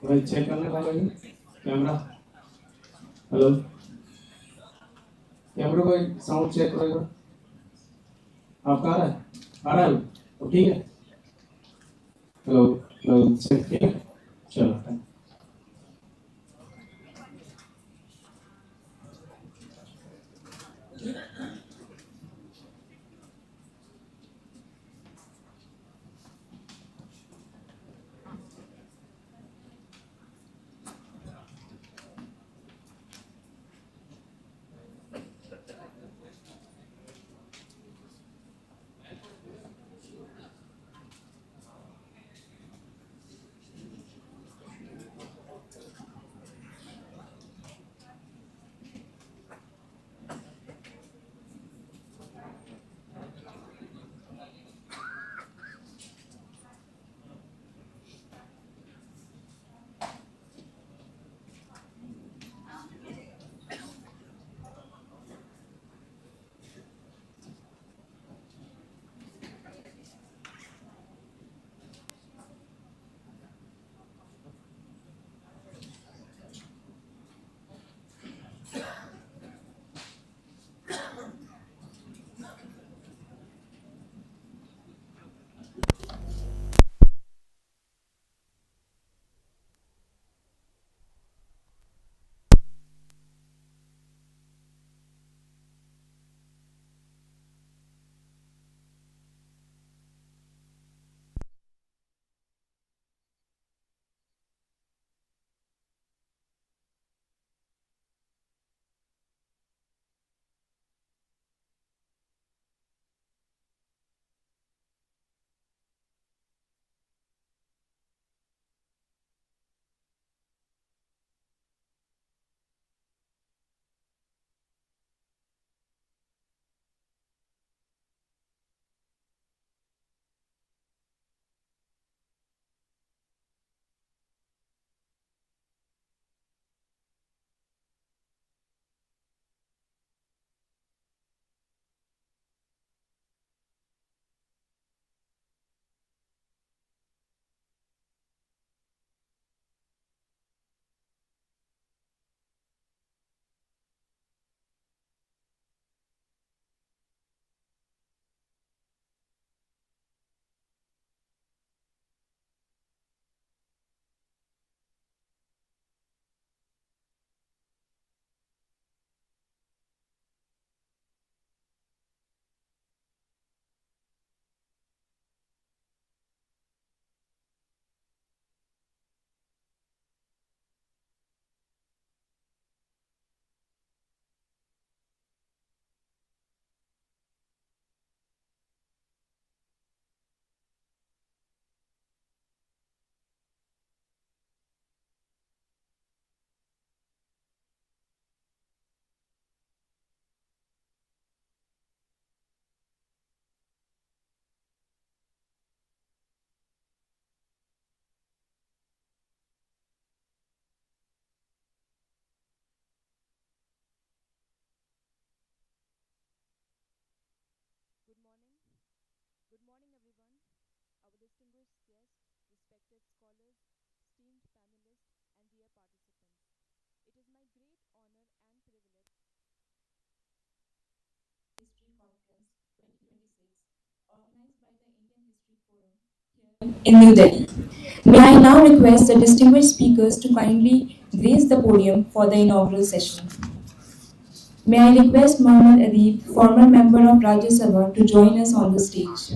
भाई चेक करने का भाई कैमरा हेलो कैमरा भाई साउंड चेक करेगा आपका आ रहा है तो ठीक है हेलो हेलो चेक ठीक है चलो Good morning. Good morning, everyone. Our distinguished guests, respected scholars, esteemed panelists, and dear participants. It is my great honor and privilege. History Conference 2026, organized by the Indian History Forum here in New Delhi. May I now request the distinguished speakers to kindly grace the podium for the inaugural session. May I request Mohammed Adib, former member of Rajya Sabha, to join us on the stage.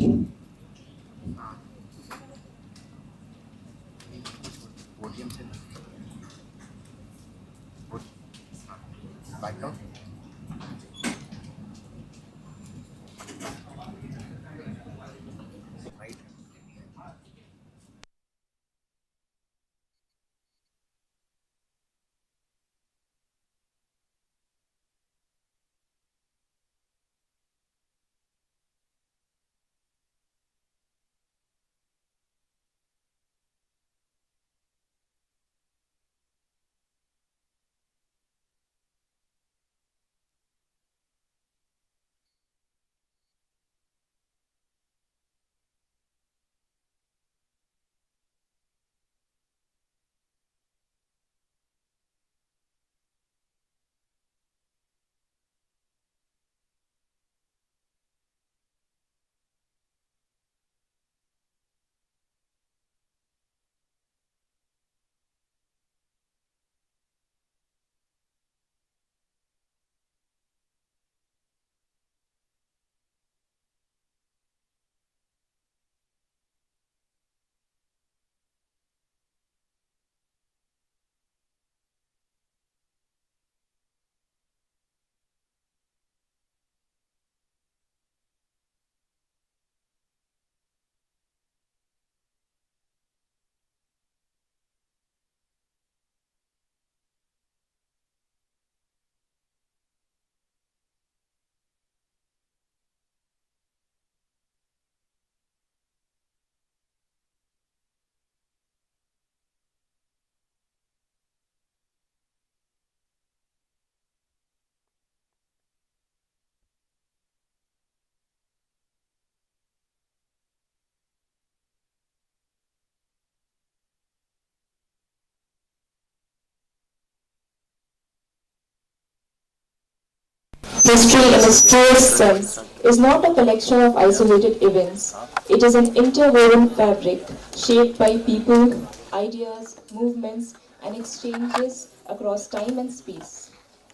History, in its truest sense, is not a collection of isolated events. It is an interwoven fabric shaped by people, ideas, movements, and exchanges across time and space.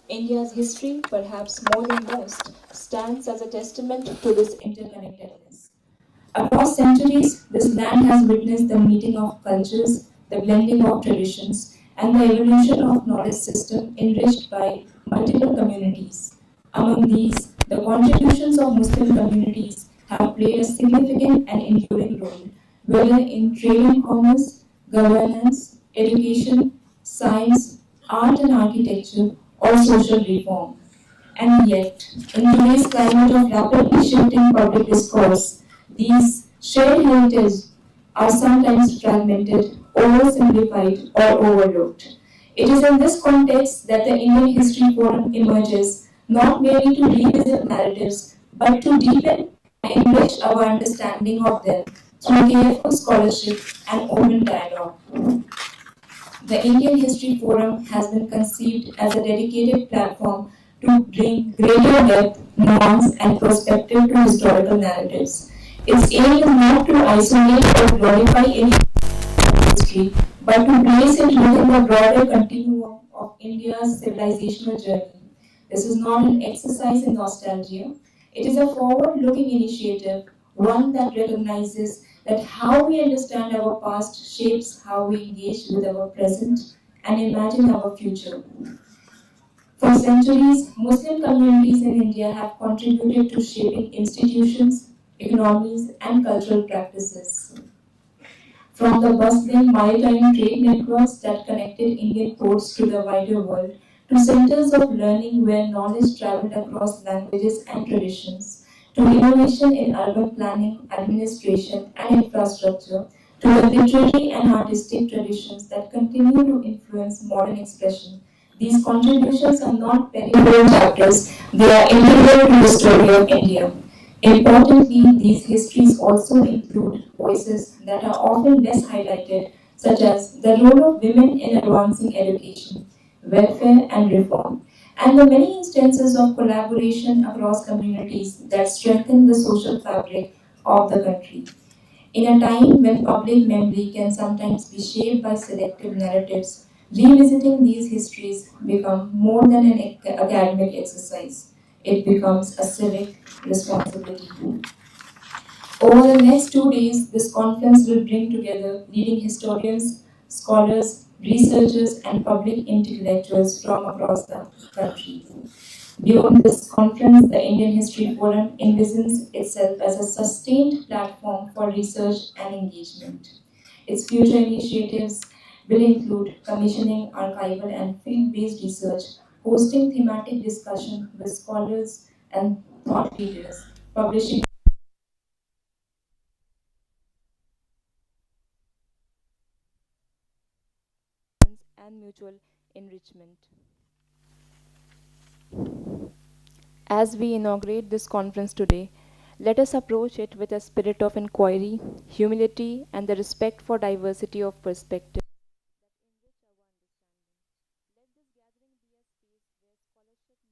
India's history, perhaps more than most, stands as a testament to this interconnectedness. Across centuries, this land has witnessed the meeting of cultures, the blending of traditions, and the evolution of knowledge system enriched by multiple communities. Among these, the contributions of Muslim communities have played a significant and enduring role, whether in trade and commerce, governance, education, science, art and architecture, or social reform. And yet, in today's climate of rapidly shifting public discourse, these shared heritages are sometimes fragmented, oversimplified, or overlooked. It is in this context that the Indian History Forum emerges, not merely to revisit narratives, but to deepen and enrich our understanding of them through careful scholarship and open dialogue. The Indian History Forum has been conceived as a dedicated platform to bring greater depth, nuance, and perspective to historical narratives. Its aim is not to isolate or glorify any history, but to place it within the broader continuum of India's civilizational journey. This is not an exercise in nostalgia. It is a forward-looking initiative, one that recognizes that how we understand our past shapes how we engage with our present and imagine our future. For centuries, Muslim communities in India have contributed to shaping institutions, economies, and cultural practices. From the bustling maritime trade networks that connected Indian ports to the wider world, to centers of learning where knowledge traveled across languages and traditions, to innovation in urban planning, administration, and infrastructure, to the literary and artistic traditions that continue to influence modern expression. These contributions are not peripheral chapters, they are integral to the story of India. Importantly, these histories also include voices that are often less highlighted, such as the role of women in advancing education, welfare, and reform, and the many instances of collaboration across communities that strengthen the social fabric of the country. In a time when public memory can sometimes be shaped by selective narratives, revisiting these histories become more than an academic exercise. It becomes a civic responsibility. Over the next 2 days, this conference will bring together leading historians, scholars, researchers, and public intellectuals from across the country. Beyond this conference, the Indian History Forum envisions itself as a sustained platform for research and engagement. Its future initiatives will include commissioning archival and field-based research, hosting thematic discussion with scholars and thought leaders, publishing and mutual enrichment. As we inaugurate this conference today, let us approach it with a spirit of inquiry, humility, and the respect for diversity of perspective.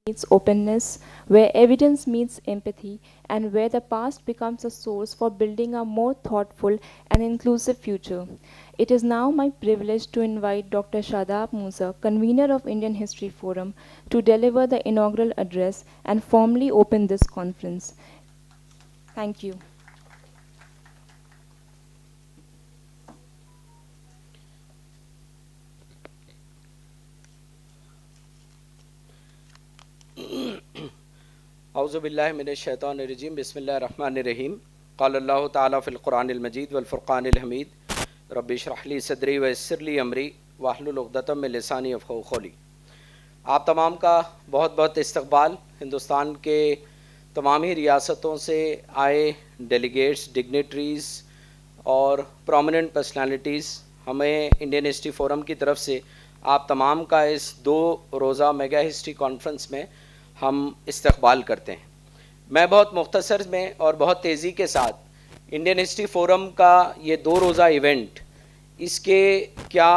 Meets openness, where evidence meets empathy, and where the past becomes a source for building a more thoughtful and inclusive future. It is now my privilege to invite Dr. Shadab Musa, convener of Indian History Forum, to deliver the inaugural address and formally open this conference. Thank you. औज़ुबिल्लाहिमिनश्शैतानिर्रजीम बिस्मिल्लाहिर्रहमानिर्रहीम क़ाल अल्लाहु ताला fill क़ुरानिल मजीद वल फ़ुरक़ानिल Hamid rabbi इश्रह ली सदरी व यस्सिर ली अमरी वाहलुल उक़दतम मिन लिसानी यफ़क़हू क़ौली। आप तमाम का बहुत बहुत इस्तक़बाल। हिंदुस्तान के तमाम ही रियासतों से आए डेलीगेट्स, डिग्नेटरीज़ और प्रोमिनेंट पर्सनालिटीज़, हमें इंडियन हिस्ट्री फ़ोरम की तरफ से आप तमाम का इस 2 रोज़ा मेगा हिस्ट्री कॉन्फ्रेंस में हम इस्तक़बाल करते हैं। मैं बहुत मुख्तसर में और बहुत तेज़ी के साथ इंडियन हिस्ट्री फ़ोरम का ये 2 रोज़ा इवेंट, इसके क्या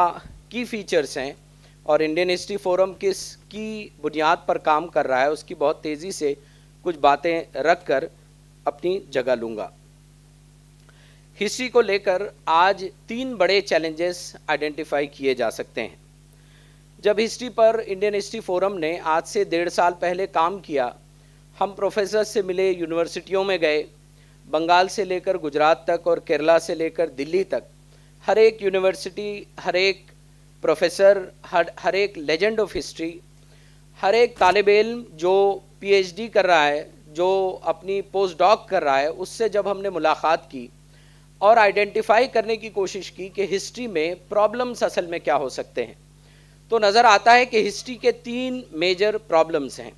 की फ़ीचर्स हैं, اور انڈین ہسٹری فورم کس کی بنیاد پر کام کر رہا ہے اس کی بہت تیزی سے کچھ باتیں رکھ کر اپنی جگہ لوں گا۔ ہسٹری کو لے کر آج 3 بڑے چیلنجز آئیڈینٹیفائی کیے جا سکتے ہیں۔ جب ہسٹری پر انڈین ہسٹری فورم نے آج سے 1.5 سال پہلے کام کیا، ہم پروفیسر سے ملے، یونیورسٹیوں میں گئے، بنگال سے لے کر گجرات تک اور کیرلا سے لے کر دلی تک، ہر ایک یونیورسٹی، ہر ایک پروفیسر، ہر ایک لیجنڈ آف ہسٹری، ہر ایک طالب علم جو پی ایچ ڈی کر رہا ہے، جو اپنی پوسٹ ڈاک کر رہا ہے، اس سے جب ہم نے ملاقات کی اور آئیڈینٹیفائی کرنے کی کوشش کی کہ ہسٹری میں پرابلمز اصل میں کیا ہو سکتے ہیں، تو نظر آتا ہے کہ ہسٹری کے 3 میجر پرابلمز ہیں۔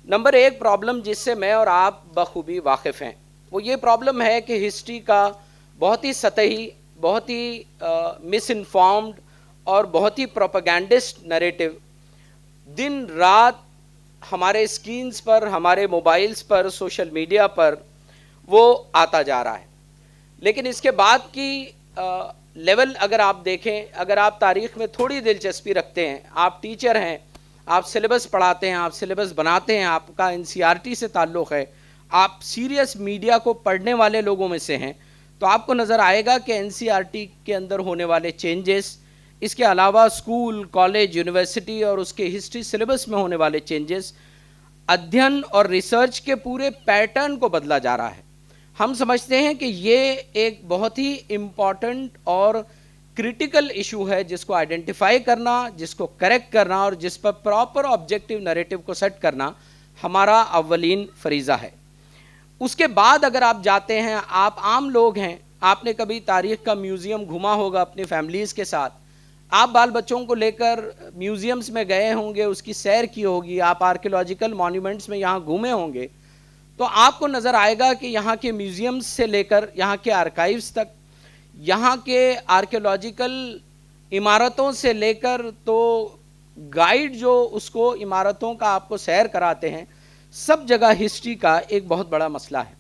نمبر 1 پرابلم جس سے میں اور آپ بخوبی واقف ہیں، وہ یہ پرابلم ہے کہ ہسٹری کا بہت ہی سطحی، بہت ہی مس انفارمڈ اور بہت ہی پروپیگنڈسٹ نریٹو دن رات ہمارے اسکرینز پر، ہمارے موبائلز پر، سوشل میڈیا پر وہ آتا جا رہا ہے۔ لیکن اس کے بعد کی لیول اگر آپ دیکھیں، اگر آپ تاریخ میں تھوڑی دلچسپی رکھتے ہیں، آپ ٹیچر ہیں، آپ سلیبس پڑھاتے ہیں، آپ سلیبس بناتے ہیں، آپ کا این سی آر ٹی سے تعلق ہے، آپ سیریس میڈیا کو پڑھنے والے لوگوں میں سے ہیں، تو آپ کو نظر آئے گا کہ این سی آر ٹی کے اندر ہونے والے چینجز، اس کے علاوہ اسکول، کالج، یونیورسٹی اور اس کے ہسٹری سلیبس میں ہونے والے چینجز ادھین اور ریسرچ کے پورے پیٹرن کو بدلا جا رہا ہے۔ ہم سمجھتے ہیں کہ یہ ایک بہت ہی امپورٹنٹ اور کریٹیکل ایشو ہے جس کو آئیڈینٹیفائی کرنا، جس کو کریکٹ کرنا اور جس پر پراپر آبجیکٹیو نیریٹو کو سیٹ کرنا ہمارا اولین فریضہ ہے۔ اس کے بعد اگر آپ جاتے ہیں، آپ عام لوگ ہیں، آپ نے کبھی تاریخ کا میوزیم گھوما ہوگا اپنی فیملیز کے ساتھ، آپ بال بچوں کو لے کر میوزیمز میں گئے ہوں گے، اس کی سیر کی ہوگی، آپ آرکیولوجیکل مانیومنٹس میں یہاں گھومے ہوں گے، تو آپ کو نظر آئے گا کہ یہاں کے میوزیمز سے لے کر یہاں کے آرکائیوز تک، یہاں کے آرکیولوجیکل عمارتوں سے لے کر تو گائیڈ جو اس کو عمارتوں کا آپ کو سیر کراتے ہیں، سب جگہ ہسٹری کا ایک بہت بڑا مسئلہ ہے۔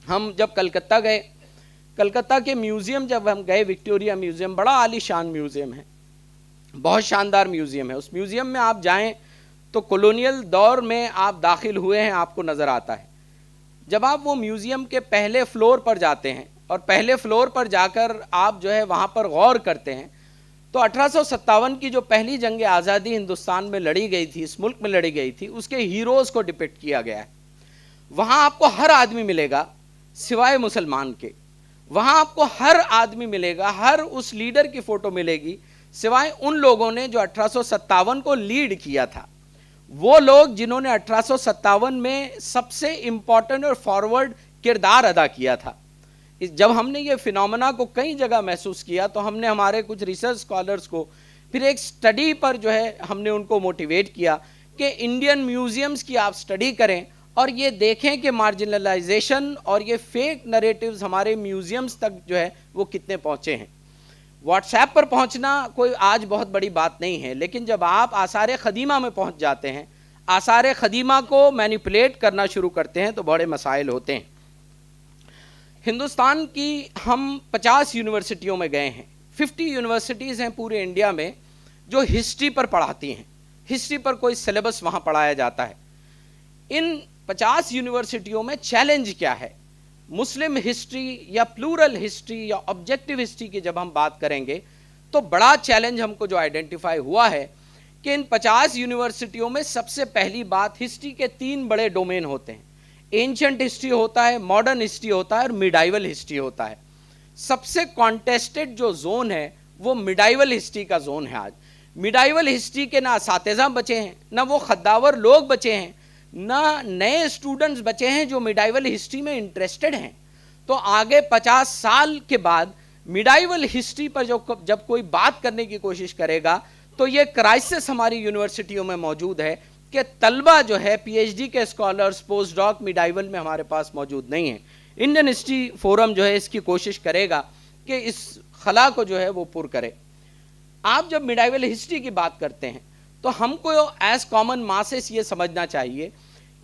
ہم جب کلکتہ گئے، کلکتہ کے میوزیم جب ہم گئے، وکٹوریہ میوزیم بڑا عالی شان میوزیم ہے، بہت شاندار میوزیم ہے۔ اس میوزیم میں آپ جائیں تو کولونیل دور میں آپ داخل ہوئے ہیں، آپ کو نظر آتا ہے۔ جب آپ وہ میوزیم کے پہلے فلور پر جاتے ہیں اور پہلے فلور پر جا کر آپ جو ہے وہاں پر غور کرتے ہیں تو 1857 کی جو پہلی جنگ آزادی ہندوستان میں لڑی گئی تھی، اس ملک میں لڑی گئی تھی، اس کے ہیروز کو ڈپکٹ کیا گیا ہے۔ وہاں آپ کو ہر آدمی ملے گا سوائے مسلمان کے، وہاں آپ کو ہر آدمی ملے گا، ہر اس لیڈر کی فوٹو ملے گی سوائے ان لوگوں نے جو 1857 کو لیڈ کیا تھا، وہ لوگ جنہوں نے 1857 میں سب سے امپورٹنٹ اور فارورڈ کردار ادا کیا تھا۔ جب ہم نے یہ فینومینا کو کئی جگہ محسوس کیا تو ہم نے ہمارے کچھ ریسرچ اسکالرس کو پھر ایک سٹڈی پر جو ہے ہم نے ان کو موٹیویٹ کیا کہ انڈین میوزیمز کی آپ سٹڈی کریں اور یہ دیکھیں کہ مارجنلائزیشن اور یہ فیک نریٹیوز ہمارے میوزیمز تک جو ہے وہ کتنے پہنچے ہیں۔ واٹس ایپ پر پہنچنا کوئی آج بہت بڑی بات نہیں ہے، لیکن جب آپ آثار قدیمہ میں پہنچ جاتے ہیں، آثار قدیمہ کو مینیپولیٹ کرنا شروع کرتے ہیں تو بڑے مسائل ہوتے ہیں۔ ہندوستان کی ہم 50 یونیورسٹیوں میں گئے ہیں، 50 یونیورسٹیز ہیں پورے انڈیا میں جو ہسٹری پر پڑھاتی ہیں، ہسٹری پر کوئی سلیبس وہاں پڑھایا جاتا ہے۔ ان 50 یونیورسٹیوں میں چیلنج کیا ہے؟ مسلم ہسٹری یا پلورل ہسٹری یا آبجیکٹیو ہسٹری کی جب ہم بات کریں گے تو بڑا چیلنج ہم کو جو آئیڈینٹیفائی ہوا ہے کہ ان 50 یونیورسٹیوں میں سب سے پہلی بات، ہسٹری کے 3 بڑے ڈومین ہوتے ہیں۔ اینشنٹ ہسٹری ہوتا ہے، ماڈرن ہسٹری ہوتا ہے اور میڈائیول ہسٹری ہوتا ہے۔ سب سے کانٹیسٹڈ جو زون ہے وہ میڈائیول ہسٹری کا زون ہے۔ آج میڈائیول ہسٹری کے نہ اساتذہ بچے ہیں، نہ وہ خداور لوگ بچے ہیں، نہ نئے اسٹوڈنٹس بچے ہیں جو میڈائیول ہسٹری میں انٹرسٹڈ ہیں۔ تو آگے 50 سال کے بعد میڈائیول ہسٹری پر جب کوئی بات کرنے کی کوشش کرے گا تو یہ کرائسس ہماری یونیورسٹیوں میں موجود ہے کہ طلبہ جو ہے پی ایچ ڈی کے اسکالرز پوسٹ ڈاک میڈائیول میں ہمارے پاس موجود نہیں ہیں۔ انڈین ہسٹری فورم جو ہے اس کی کوشش کرے گا کہ اس خلا کو جو ہے وہ پر کرے۔ آپ جب میڈائیول ہسٹری کی بات کرتے ہیں تو ہم کو ایز کامن ماسس یہ سمجھنا چاہیے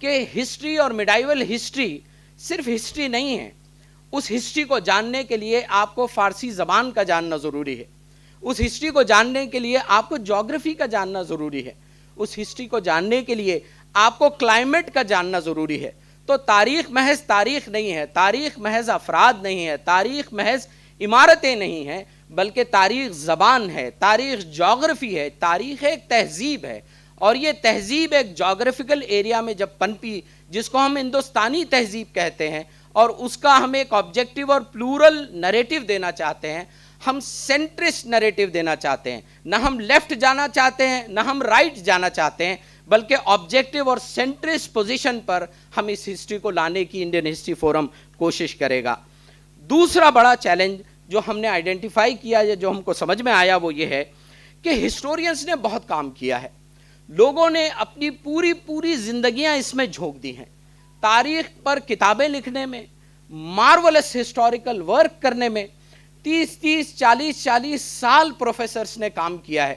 کہ ہسٹری اور میڈائیول ہسٹری صرف ہسٹری نہیں ہے۔ اس ہسٹری کو جاننے کے لیے آپ کو فارسی زبان کا جاننا ضروری ہے، اس ہسٹری کو جاننے کے لیے آپ کو جغرافی کا جاننا ضروری ہے، اس ہسٹری کو جاننے کے لیے آپ کو کلائمیٹ کا جاننا ضروری ہے. تو تاریخ محض تاریخ نہیں ہے، تاریخ محض افراد نہیں ہے، تاریخ محض عمارتیں نہیں ہیں، بلکہ تاریخ زبان ہے، تاریخ جغرافی ہے، تاریخ ایک تہذیب ہے. اور یہ تہذیب ایک جغرافیکل ایریا میں جب پنپی، جس کو ہم ہندوستانی تہذیب کہتے ہیں، اور اس کا ہم ایک آبجیکٹیو اور پلورل نریٹو دینا چاہتے ہیں، ہم سینٹرسٹ نریٹو دینا چاہتے ہیں، نہ ہم لیفٹ جانا چاہتے ہیں نہ ہم رائٹ جانا چاہتے ہیں، بلکہ آبجیکٹیو اور سینٹرسٹ پوزیشن پر ہم اس ہسٹری کو لانے کی انڈین ہسٹری فورم کوشش کرے گا. دوسرا بڑا چیلنج جو ہم نے آئیڈینٹیفائی کیا ہے، جو ہم کو سمجھ میں آیا، وہ یہ ہے کہ ہسٹورینز نے بہت کام کیا ہے، لوگوں نے اپنی پوری زندگیاں اس میں جھونک دی ہیں، تاریخ پر کتابیں لکھنے میں، مارولس ہسٹوریکل ورک کرنے میں. 40 سال پروفیسرز نے کام کیا ہے.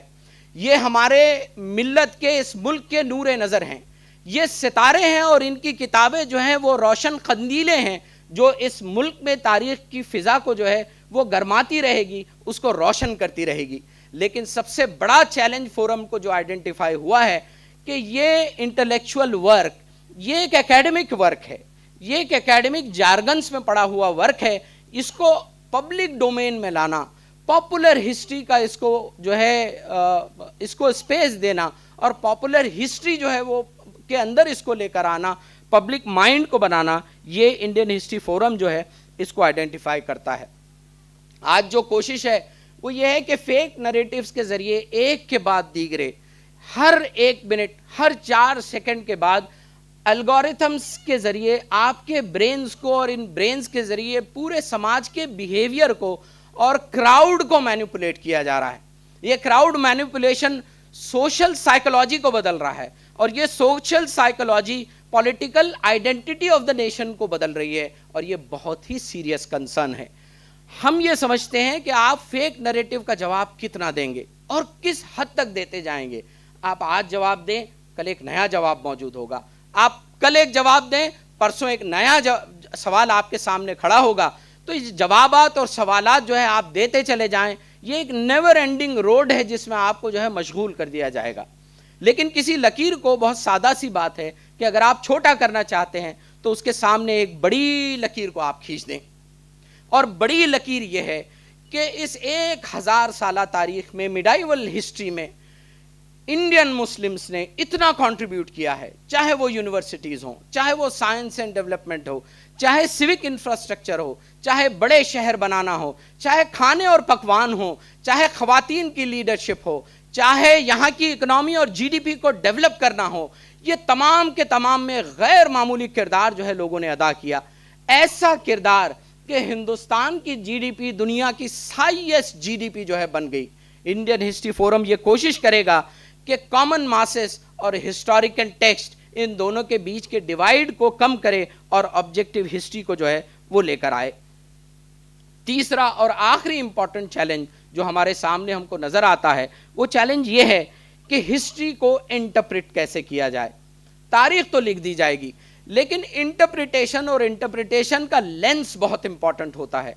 یہ ہمارے ملت کے، اس ملک کے نور نظر ہیں، یہ ستارے ہیں، اور ان کی کتابیں جو ہیں وہ روشن قندیلیں ہیں جو اس ملک میں تاریخ کی فضا کو جو ہے وہ گرماتی رہے گی، اس کو روشن کرتی رہے گی. لیکن سب سے بڑا چیلنج فورم کو جو آئیڈینٹیفائی ہوا ہے کہ یہ انٹلیکچول ورک، یہ ایک اکیڈمک ورک ہے، یہ ایک اکیڈمک جارگنز میں پڑا ہوا ورک ہے، اس کو پبلک ڈومین میں لانا، پاپولر ہسٹری کا اس کو جو ہے اس کو اسپیس دینا، اور پاپولر ہسٹری جو ہے وہ کے اندر اس کو لے کر آنا، پبلک مائنڈ کو بنانا، یہ انڈین ہسٹری فورم جو ہے اس کو آئیڈینٹیفائی کرتا ہے. آج جو کوشش ہے وہ یہ ہے کہ فیک نریٹیوز کے ذریعے ایک کے بعد دیگرے، ہر 1 منٹ، ہر 4 سیکنڈ کے بعد الگوریتھمز کے ذریعے آپ کے برینز کو، اور ان برینز کے ذریعے پورے سماج کے بیہیویئر کو اور کراؤڈ کو مینیپولیٹ کیا جا رہا ہے. یہ کراؤڈ مینیپولیشن سوشل سائیکولوجی کو بدل رہا ہے، اور یہ social psychology political identity of the nation کو بدل رہی ہے، اور یہ بہت ہی سیریس کنسرن ہے. ہم یہ سمجھتے ہیں کہ آپ فیک نریٹو کا جواب کتنا دیں گے اور کس حد تک دیتے جائیں گے. آپ آج جواب دیں، کل ایک نیا جواب موجود ہوگا. آپ کل ایک جواب دیں، پرسوں ایک نیا سوال آپ کے سامنے کھڑا ہوگا. تو یہ جوابات اور سوالات جو ہے آپ دیتے چلے جائیں، یہ ایک نیور اینڈنگ روڈ ہے جس میں آپ کو جو ہے مشغول کر دیا جائے گا. لیکن کسی لکیر کو، بہت سادہ سی بات ہے کہ اگر آپ چھوٹا کرنا چاہتے ہیں تو اس کے سامنے ایک بڑی لکیر کو آپ کھینچ دیں. اور بڑی لکیر یہ ہے کہ اس 1000 سالہ تاریخ میں، میڈائیول ہسٹری میں، انڈین مسلمز نے اتنا کنٹریبیوٹ کیا ہے، چاہے وہ یونیورسٹیز ہوں، چاہے وہ سائنس اینڈ ڈیولپمنٹ ہو، چاہے سیوک انفراسٹرکچر ہو، چاہے بڑے شہر بنانا ہو، چاہے کھانے اور پکوان ہوں، چاہے خواتین کی لیڈرشپ ہو، چاہے یہاں کی اکنامی اور جی ڈی پی کو ڈیولپ کرنا ہو. یہ تمام کے تمام میں غیر معمولی کردار جو ہے لوگوں نے ادا کیا. ایسا کردار کہ ہندوستان کی جی ڈی پی دنیا کی ہائیسٹ جی ڈی پی جو ہے بن گئی. انڈین ہسٹری فورم یہ کوشش کرے گا کہ کامن ماسز اور ہسٹوریکل ٹیکسٹ، ان دونوں کے بیچ کے ڈیوائیڈ کو کم کرے اور آبجیکٹیو ہسٹری کو جو ہے وہ لے کر آئے. تیسرا اور آخری امپورٹنٹ چیلنج جو ہمارے سامنے ہم کو نظر آتا ہے، وہ چیلنج یہ ہے کہ ہسٹری کو انٹرپریٹ کیسے کیا جائے. تاریخ تو لکھ دی جائے گی، لیکن انٹرپریٹیشن اور انٹرپریٹیشن کا لینس بہت امپورٹنٹ ہوتا ہے.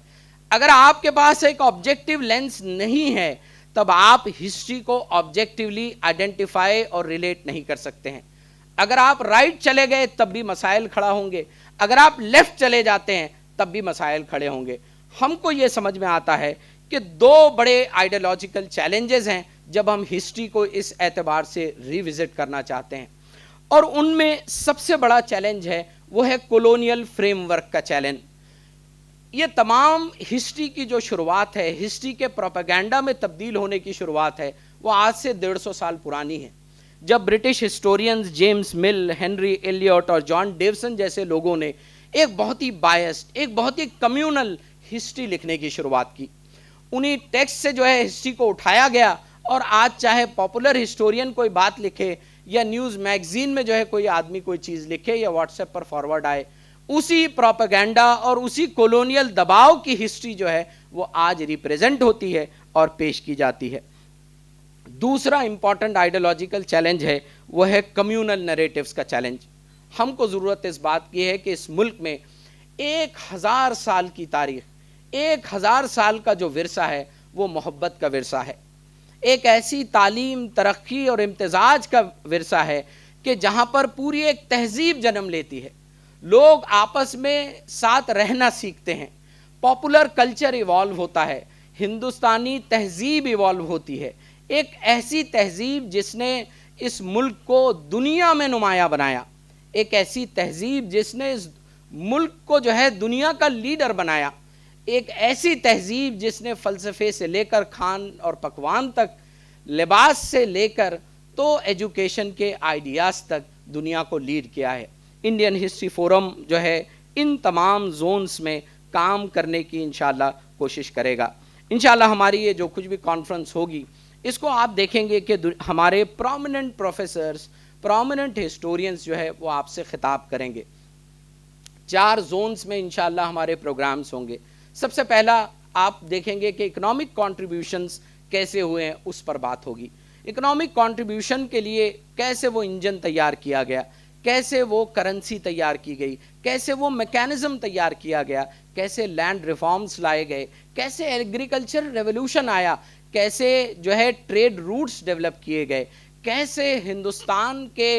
اگر آپ کے پاس ایک آبجیکٹیو لینس نہیں ہے تب آپ ہسٹری کو آبجیکٹیولی آئیڈینٹیفائی اور ریلیٹ نہیں کر سکتے ہیں. اگر آپ رائٹ چلے گئے تب بھی مسائل کھڑا ہوں گے، اگر آپ لیفٹ چلے جاتے ہیں تب بھی مسائل کھڑے ہوں گے. ہم کو یہ سمجھ میں آتا ہے کہ 2 بڑے آئیڈیالوجیکل چیلنجز ہیں جب ہم ہسٹری کو اس اعتبار سے ریوزٹ کرنا چاہتے ہیں. اور ان میں سب سے بڑا چیلنج ہے وہ ہے کولونیل فریم ورک کا چیلنج. یہ تمام ہسٹری کی جو شروعات ہے، ہسٹری کے پروپیگنڈا میں تبدیل ہونے کی شروعات ہے، وہ آج سے 150 سال پرانی ہے. جب برٹش ہسٹورینز جیمز مل، ہنری ایلیوٹ اور جان ڈیوسن جیسے لوگوں نے ایک بہت ہی بائسڈ، ایک بہت ہی کمیونل ہسٹری لکھنے کی شروعات کی، انہی ٹیکسٹ سے جو ہے ہسٹری کو اٹھایا گیا. اور آج چاہے پاپولر ہسٹورین کوئی بات لکھے، یا نیوز میگزین میں جو ہے کوئی آدمی کوئی چیز لکھے، یا واٹس ایپ پر فارورڈ آئے، اسی پروپیگنڈا اور اسی کولونیل دباؤ کی ہسٹری جو ہے وہ آج ریپریزنٹ ہوتی ہے اور پیش کی جاتی ہے. دوسرا امپورٹنٹ آئیڈیالوجیکل چیلنج ہے وہ ہے کمیونل نریٹیوز کا چیلنج. ہم کو ضرورت اس بات کی ہے کہ اس ملک میں 1000 سال کی تاریخ، 1000 سال کا جو ورثہ ہے وہ محبت کا ورثہ ہے، ایک ایسی تعلیم، ترقی اور امتزاج کا ورثہ ہے کہ جہاں پر پوری ایک تہذیب جنم لیتی ہے، لوگ آپس میں ساتھ رہنا سیکھتے ہیں، پاپولر کلچر ایوالو ہوتا ہے، ہندوستانی تہذیب ایوالو ہوتی ہے، ایک ایسی تہذیب جس نے اس ملک کو دنیا میں نمایاں بنایا، ایک ایسی تہذیب جس نے اس ملک کو جو ہے دنیا کا لیڈر بنایا، ایک ایسی تہذیب جس نے فلسفے سے لے کر کھان اور پکوان تک، لباس سے لے کر تو ایجوکیشن کے آئیڈیاز تک دنیا کو لیڈ کیا ہے۔ انڈین ہسٹری فورم جو ہے ان تمام زونز میں کام کرنے کی انشاءاللہ کوشش کرے گا۔ انشاءاللہ ہماری یہ جو کچھ بھی کانفرنس ہوگی اس کو آپ دیکھیں گے کہ ہمارے پرومیننٹ پروفیسرز، پرومیننٹ ہسٹورینز جو ہے وہ آپ سے خطاب کریں گے۔ 4 زونز میں انشاءاللہ ہمارے پروگرامز ہوں گے۔ سب سے پہلا آپ دیکھیں گے کہ اکنامک کنٹریبیوشنز کیسے ہوئے ہیں، اس پر بات ہوگی۔ اکنامک کنٹریبیوشن کے لیے کیسے وہ انجن تیار کیا گیا، کیسے وہ کرنسی تیار کی گئی، کیسے وہ میکینزم تیار کیا گیا، کیسے لینڈ ریفارمز لائے گئے، کیسے ایگریکلچر ریولوشن آیا، کیسے جو ہے ٹریڈ روٹس ڈیولپ کیے گئے، کیسے ہندوستان کے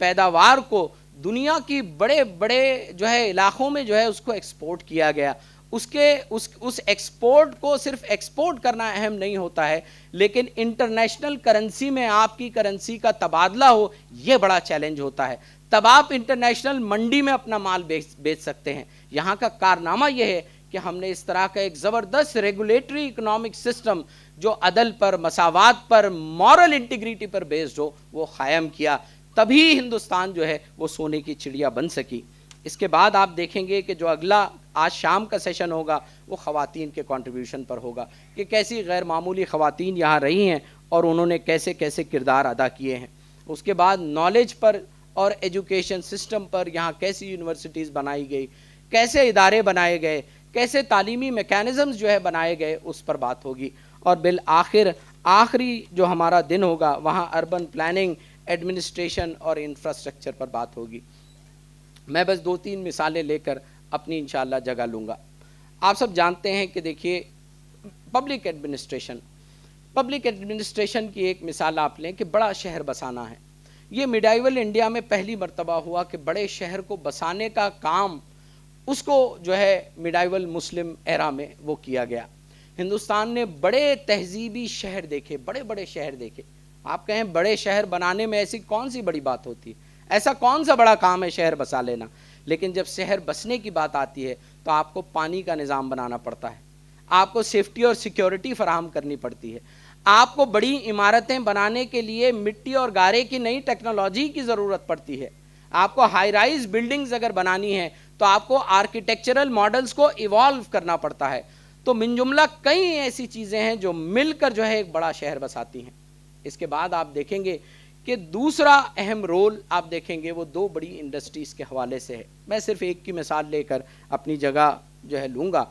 پیداوار کو دنیا کی بڑے بڑے جو ہے علاقوں میں جو ہے اس کو ایکسپورٹ کیا گیا۔ اس ایکسپورٹ کو صرف ایکسپورٹ کرنا اہم نہیں ہوتا ہے، لیکن انٹرنیشنل کرنسی میں آپ کی کرنسی کا تبادلہ ہو، یہ بڑا چیلنج ہوتا ہے، تب آپ انٹرنیشنل منڈی میں اپنا مال بیچ سکتے ہیں۔ یہاں کا کارنامہ یہ ہے کہ ہم نے اس طرح کا ایک زبردست ریگولیٹری اکنامک سسٹم جو عدل پر، مساوات پر، مورل انٹیگریٹی پر بیسڈ ہو، وہ قائم کیا، تبھی ہندوستان جو ہے وہ سونے کی چڑیا بن سکی۔ اس کے بعد آپ دیکھیں گے کہ جو اگلا آج شام کا سیشن ہوگا وہ خواتین کے کنٹریبیوشن پر ہوگا کہ کیسی غیر معمولی خواتین یہاں رہی ہیں اور انہوں نے کیسے کیسے کردار ادا کیے ہیں۔ اس کے بعد نالج پر اور ایجوکیشن سسٹم پر یہاں کیسی یونیورسٹیز بنائی گئی، کیسے ادارے بنائے گئے، کیسے تعلیمی میکینزمز جو ہے بنائے گئے، اس پر بات ہوگی۔ اور بالآخر آخری جو ہمارا دن ہوگا وہاں اربن پلاننگ، ایڈمنسٹریشن اور انفراسٹرکچر پر بات ہوگی۔ میں بس 2-3 مثالیں لے کر اپنی انشاءاللہ جگہ لوں گا۔ آپ سب جانتے ہیں کہ دیکھیے پبلک ایڈمنسٹریشن کی ایک مثال آپ لیں کہ بڑا شہر بسانا ہے۔ یہ میڈائیول انڈیا میں پہلی مرتبہ ہوا کہ بڑے شہر کو بسانے کا کام اس کو جو ہے میڈائیول مسلم ایرا میں وہ کیا گیا۔ ہندوستان نے بڑے تہذیبی شہر دیکھے، بڑے بڑے شہر دیکھے۔ آپ کہیں بڑے شہر بنانے میں ایسی کون سی بڑی بات ہوتی ہے، ایسا کون سا بڑا کام ہے شہر بسا لینا؟ لیکن جب شہر بسنے کی بات آتی ہے تو آپ کو پانی کا نظام بنانا پڑتا ہے، آپ کو سیفٹی اور سیکیورٹی فراہم کرنی پڑتی ہے، آپ کو بڑی عمارتیں بنانے کے لیے مٹی اور گارے کی نئی ٹیکنالوجی کی ضرورت پڑتی ہے، آپ کو ہائی رائز بلڈنگز اگر بنانی ہے تو آپ کو آرکیٹیکچرل ماڈلز کو ایوالو کرنا پڑتا ہے۔ تو من جملہ کئی ایسی چیزیں ہیں جو مل کر جو ہے ایک بڑا شہر بساتی ہیں۔ اس کے بعد آپ دیکھیں گے کہ دوسرا اہم رول آپ دیکھیں گے وہ 2 بڑی انڈسٹریز کے حوالے سے ہے۔ میں صرف ایک کی مثال لے کر اپنی جگہ جو ہے لوں گا،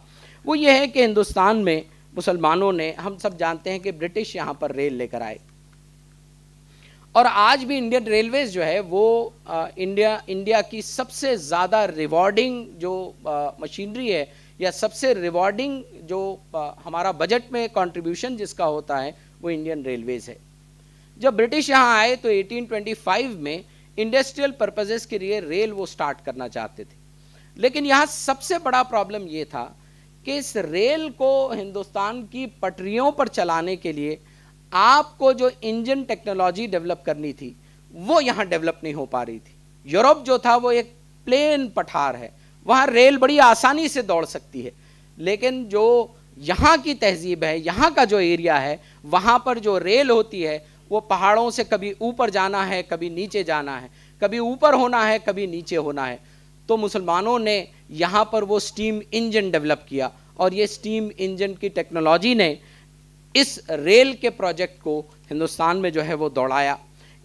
وہ یہ ہے کہ ہندوستان میں مسلمانوں نے، ہم سب جانتے ہیں کہ برٹش یہاں پر ریل لے کر آئے، اور آج بھی انڈین ریلویز جو ہے وہ انڈیا کی سب سے زیادہ ریوارڈنگ جو مشینری ہے، یا سب سے ریوارڈنگ جو ہمارا بجٹ میں کنٹریبیوشن جس کا ہوتا ہے وہ انڈین ریلویز ہے۔ جب برٹش یہاں آئے تو 1825 میں انڈسٹریل پرپزز کے لیے ریل وہ سٹارٹ کرنا چاہتے تھے، لیکن یہاں سب سے بڑا پرابلم یہ تھا کہ اس ریل کو ہندوستان کی پٹریوں پر چلانے کے لیے آپ کو جو انجن ٹیکنالوجی ڈیولپ کرنی تھی وہ یہاں ڈیولپ نہیں ہو پا رہی تھی۔ یورپ جو تھا وہ ایک پلین پٹھار ہے، وہاں ریل بڑی آسانی سے دوڑ سکتی ہے، لیکن جو یہاں کی تہذیب ہے، یہاں کا جو ایریا ہے، وہاں پر جو ریل ہوتی ہے وہ پہاڑوں سے کبھی اوپر جانا ہے، کبھی نیچے جانا ہے، کبھی اوپر ہونا ہے، کبھی نیچے ہونا ہے۔ تو مسلمانوں نے یہاں پر وہ سٹیم انجن ڈیولپ کیا، اور یہ سٹیم انجن کی ٹیکنالوجی نے اس ریل کے پروجیکٹ کو ہندوستان میں جو ہے وہ دوڑایا۔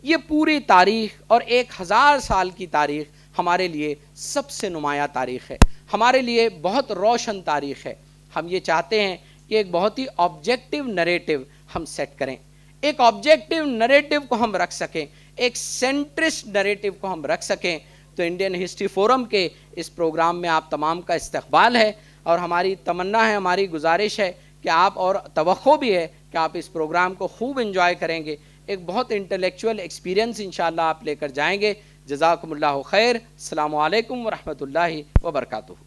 یہ پوری تاریخ اور 1000 سال کی تاریخ ہمارے لیے سب سے نمایاں تاریخ ہے، ہمارے لیے بہت روشن تاریخ ہے۔ ہم یہ چاہتے ہیں کہ ایک بہت ہی آبجیکٹیو نریٹو ہم سیٹ کریں، ایک آبجیکٹیو نریٹو کو ہم رکھ سکیں، ایک سینٹرسٹ نریٹو کو ہم رکھ سکیں۔ تو انڈین ہسٹری فورم کے اس پروگرام میں آپ تمام کا استقبال ہے، اور ہماری تمنا ہے، ہماری گزارش ہے कि आप, और तवक्को भी है कि आप इस प्रोग्राम को खूब एंजॉय करेंगे, एक बहुत इंटेलेक्चुअल एक्सपीरियंस इंशाअल्लाह आप लेकर जाएंगे। जज़ाकुमुल्लाहु खैर। अस्सलामु अलैकुम व रहमतुल्लाहि व बरकातुहू।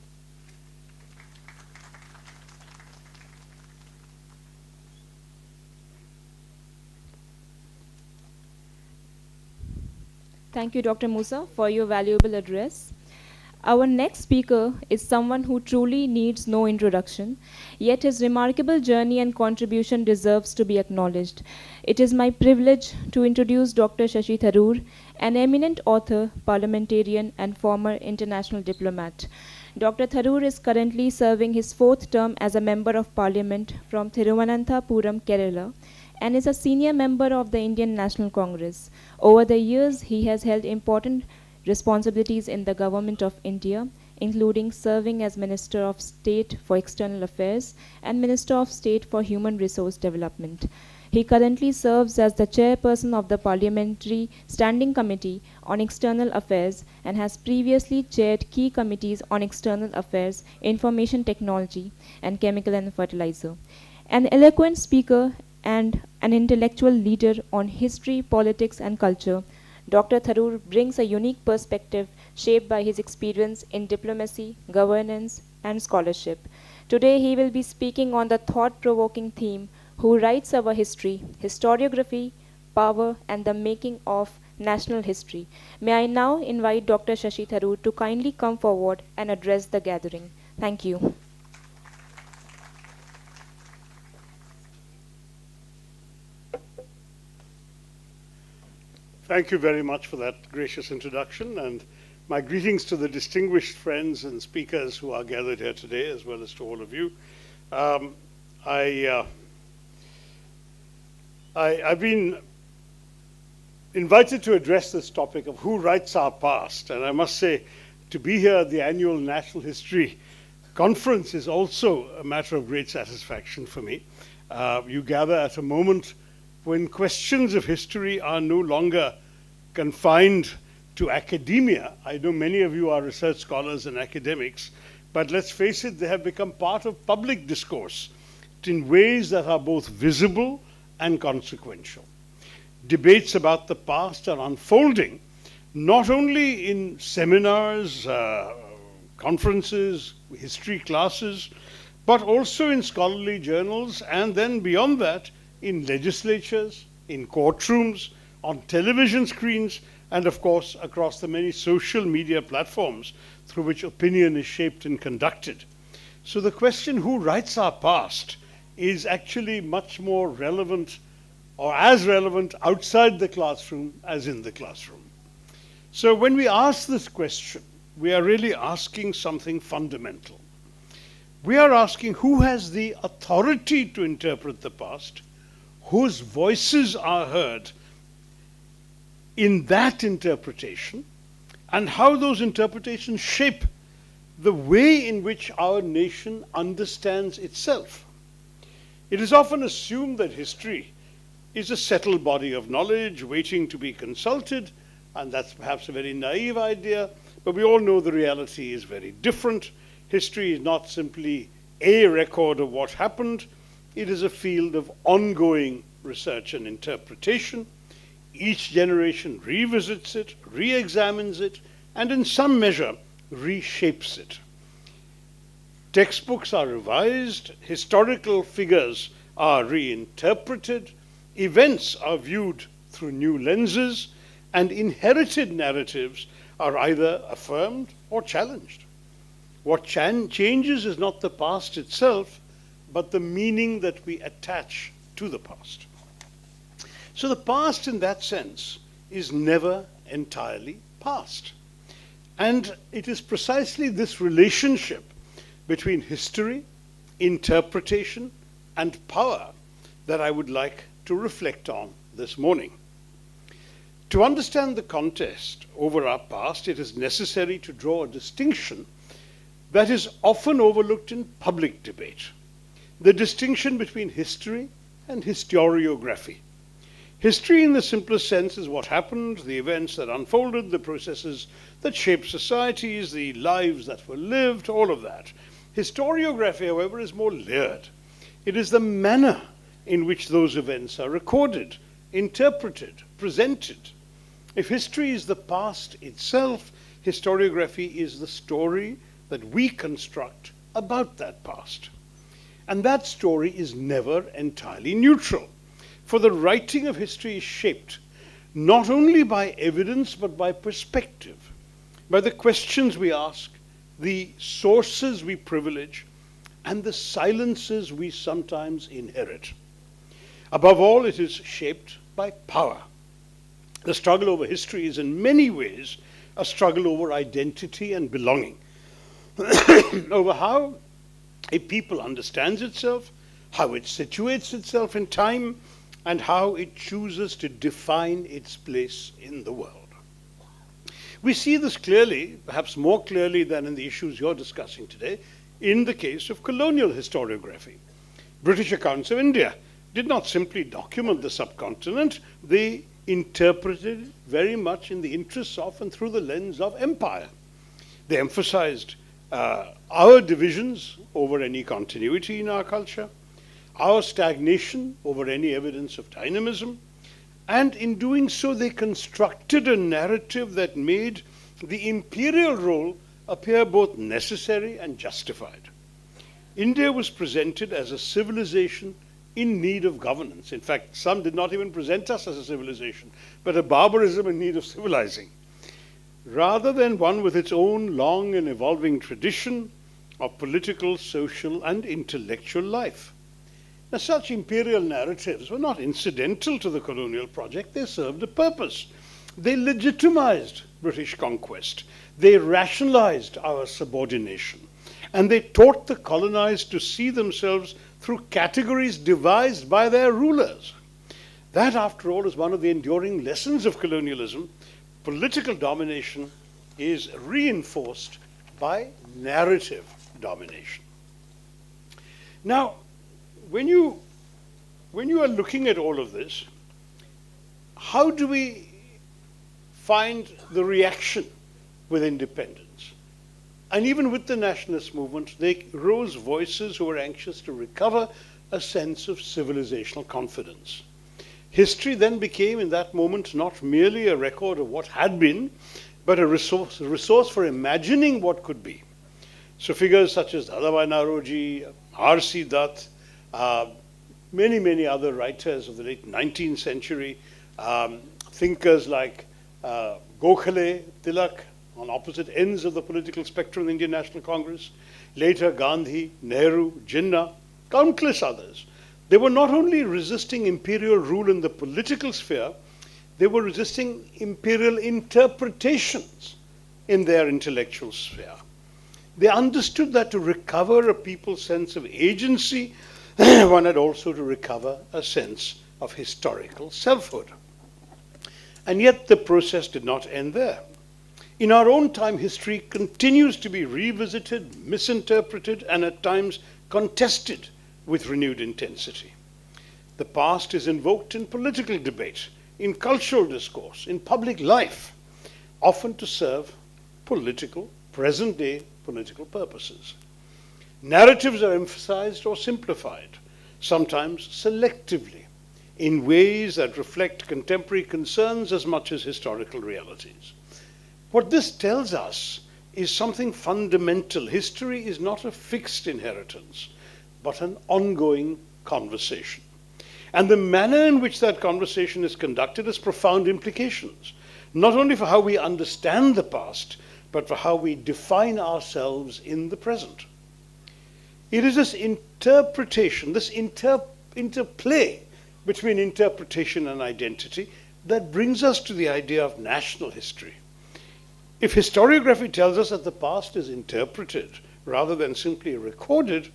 Thank you, Dr. Musa, for your valuable address. Our next speaker is someone who truly needs no introduction, yet his remarkable journey and contribution deserves to be acknowledged. It is my privilege to introduce Dr. Shashi Tharoor, an eminent author, parliamentarian, and former international diplomat. Dr. Tharoor is currently serving his 4th term as a Member of Parliament from Thiruvananthapuram, Kerala, and is a senior member of the Indian National Congress. Over the years, he has held important responsibilities in the Government of India, including serving as Minister of State for External Affairs and Minister of State for Human Resource Development. He currently serves as the chairperson of the Parliamentary Standing Committee on External Affairs and has previously chaired key committees on external affairs, information technology, and chemical and fertilizer. An eloquent speaker and an intellectual leader on history, politics, and culture, Dr. Tharoor brings a unique perspective shaped by his experience in diplomacy, governance, and scholarship. Today, he will be speaking on the thought-provoking theme, Who Writes Our History? Historiography, Power, and the Making of National History. May I now invite Dr. Shashi Tharoor to kindly come forward and address the gathering. Thank you. Thank you very much for that gracious introduction, and my greetings to the distinguished friends and speakers who are gathered here today, as well as to all of you. I've been invited to address this topic of who writes our past, and I must say, to be here at the annual National History Conference is also a matter of great satisfaction for me. You gather at a moment when questions of history are no longer confined to academia. I know many of you are research scholars and academics, but let's face it, they have become part of public discourse in ways that are both visible and consequential. Debates about the past are unfolding, not only in seminars, conferences, history classes, but also in scholarly journals, and then beyond that, in legislatures, in courtrooms, on television screens, and of course across the many social media platforms through which opinion is shaped and conducted. So the question, who writes our past, is actually much more relevant, or as relevant outside the classroom as in the classroom. So when we ask this question, we are really asking something fundamental. We are asking who has the authority to interpret the past, whose voices are heard in that interpretation, and how those interpretations shape the way in which our nation understands itself. It is often assumed that history is a settled body of knowledge waiting to be consulted, and that's perhaps a very naive idea, but we all know the reality is very different. History is not simply a record of what happened. It is a field of ongoing research and interpretation. Each generation revisits it, re-examines it, and in some measure reshapes it. Textbooks are revised, historical figures are reinterpreted, events are viewed through new lenses, and inherited narratives are either affirmed or challenged. What changes is not the past itself, but the meaning that we attach to the past. So the past in that sense is never entirely past. And it is precisely this relationship between history, interpretation, and power that I would like to reflect on this morning. To understand the contest over our past, it is necessary to draw a distinction that is often overlooked in public debate. The distinction between history and historiography. History in the simplest sense is what happened, the events that unfolded, the processes that shaped societies, the lives that were lived, all of that. Historiography, however, is more layered. It is the manner in which those events are recorded, interpreted, presented. If history is the past itself, historiography is the story that we construct about that past. And that story is never entirely neutral, for the writing of history is shaped not only by evidence but by perspective, by the questions we ask, the sources we privilege, and the silences we sometimes inherit. Above all, it is shaped by power. The struggle over history is in many ways a struggle over identity and belonging, over how a people understands itself, how it situates itself in time, and how it chooses to define its place in the world. We see this clearly, perhaps more clearly than in the issues you're discussing today, in the case of colonial historiography. British accounts of India did not simply document the subcontinent, they interpreted very much in the interests of and through the lens of empire. They emphasized our divisions over any continuity in our culture, our stagnation over any evidence of dynamism, and in doing so they constructed a narrative that made the imperial role appear both necessary and justified. India was presented as a civilization in need of governance. In fact, some did not even present us as a civilization, but a barbarism in need of civilizing, rather than one with its own long and evolving tradition of political, social, and intellectual life. Now, such imperial narratives were not incidental to the colonial project, they served a purpose. They legitimized British conquest, they rationalized our subordination, and they taught the colonized to see themselves through categories devised by their rulers. That, after all, is one of the enduring lessons of colonialism. Political domination is reinforced by narrative domination. Now, when you are looking at all of this, how do we find the reaction with independence? And even with the nationalist movement, there rose voices who were anxious to recover a sense of civilizational confidence. History then became, in that moment, not merely a record of what had been, but a resource for imagining what could be. So figures such as Dadabhai Naoroji, R.C. Dutt, many other writers of the late 19th century, thinkers like Gokhale, Tilak, on opposite ends of the political spectrum in the Indian National Congress, later Gandhi, Nehru, Jinnah, countless others. They were not only resisting imperial rule in the political sphere, they were resisting imperial interpretations in their intellectual sphere. They understood that to recover a people's sense of agency, one had also to recover a sense of historical selfhood. And yet the process did not end there. In our own time, history continues to be revisited, misinterpreted, and at times contested with renewed intensity. The past is invoked in political debate, in cultural discourse, in public life, often to serve political, present-day political purposes. Narratives are emphasized or simplified, sometimes selectively, in ways that reflect contemporary concerns as much as historical realities. What this tells us is something fundamental. History is not a fixed inheritance, but an ongoing conversation. And the manner in which that conversation is conducted has profound implications, not only for how we understand the past, but for how we define ourselves in the present. It is this interpretation, this interplay between interpretation and identity that brings us to the idea of national history. If historiography tells us that the past is interpreted rather than simply recorded,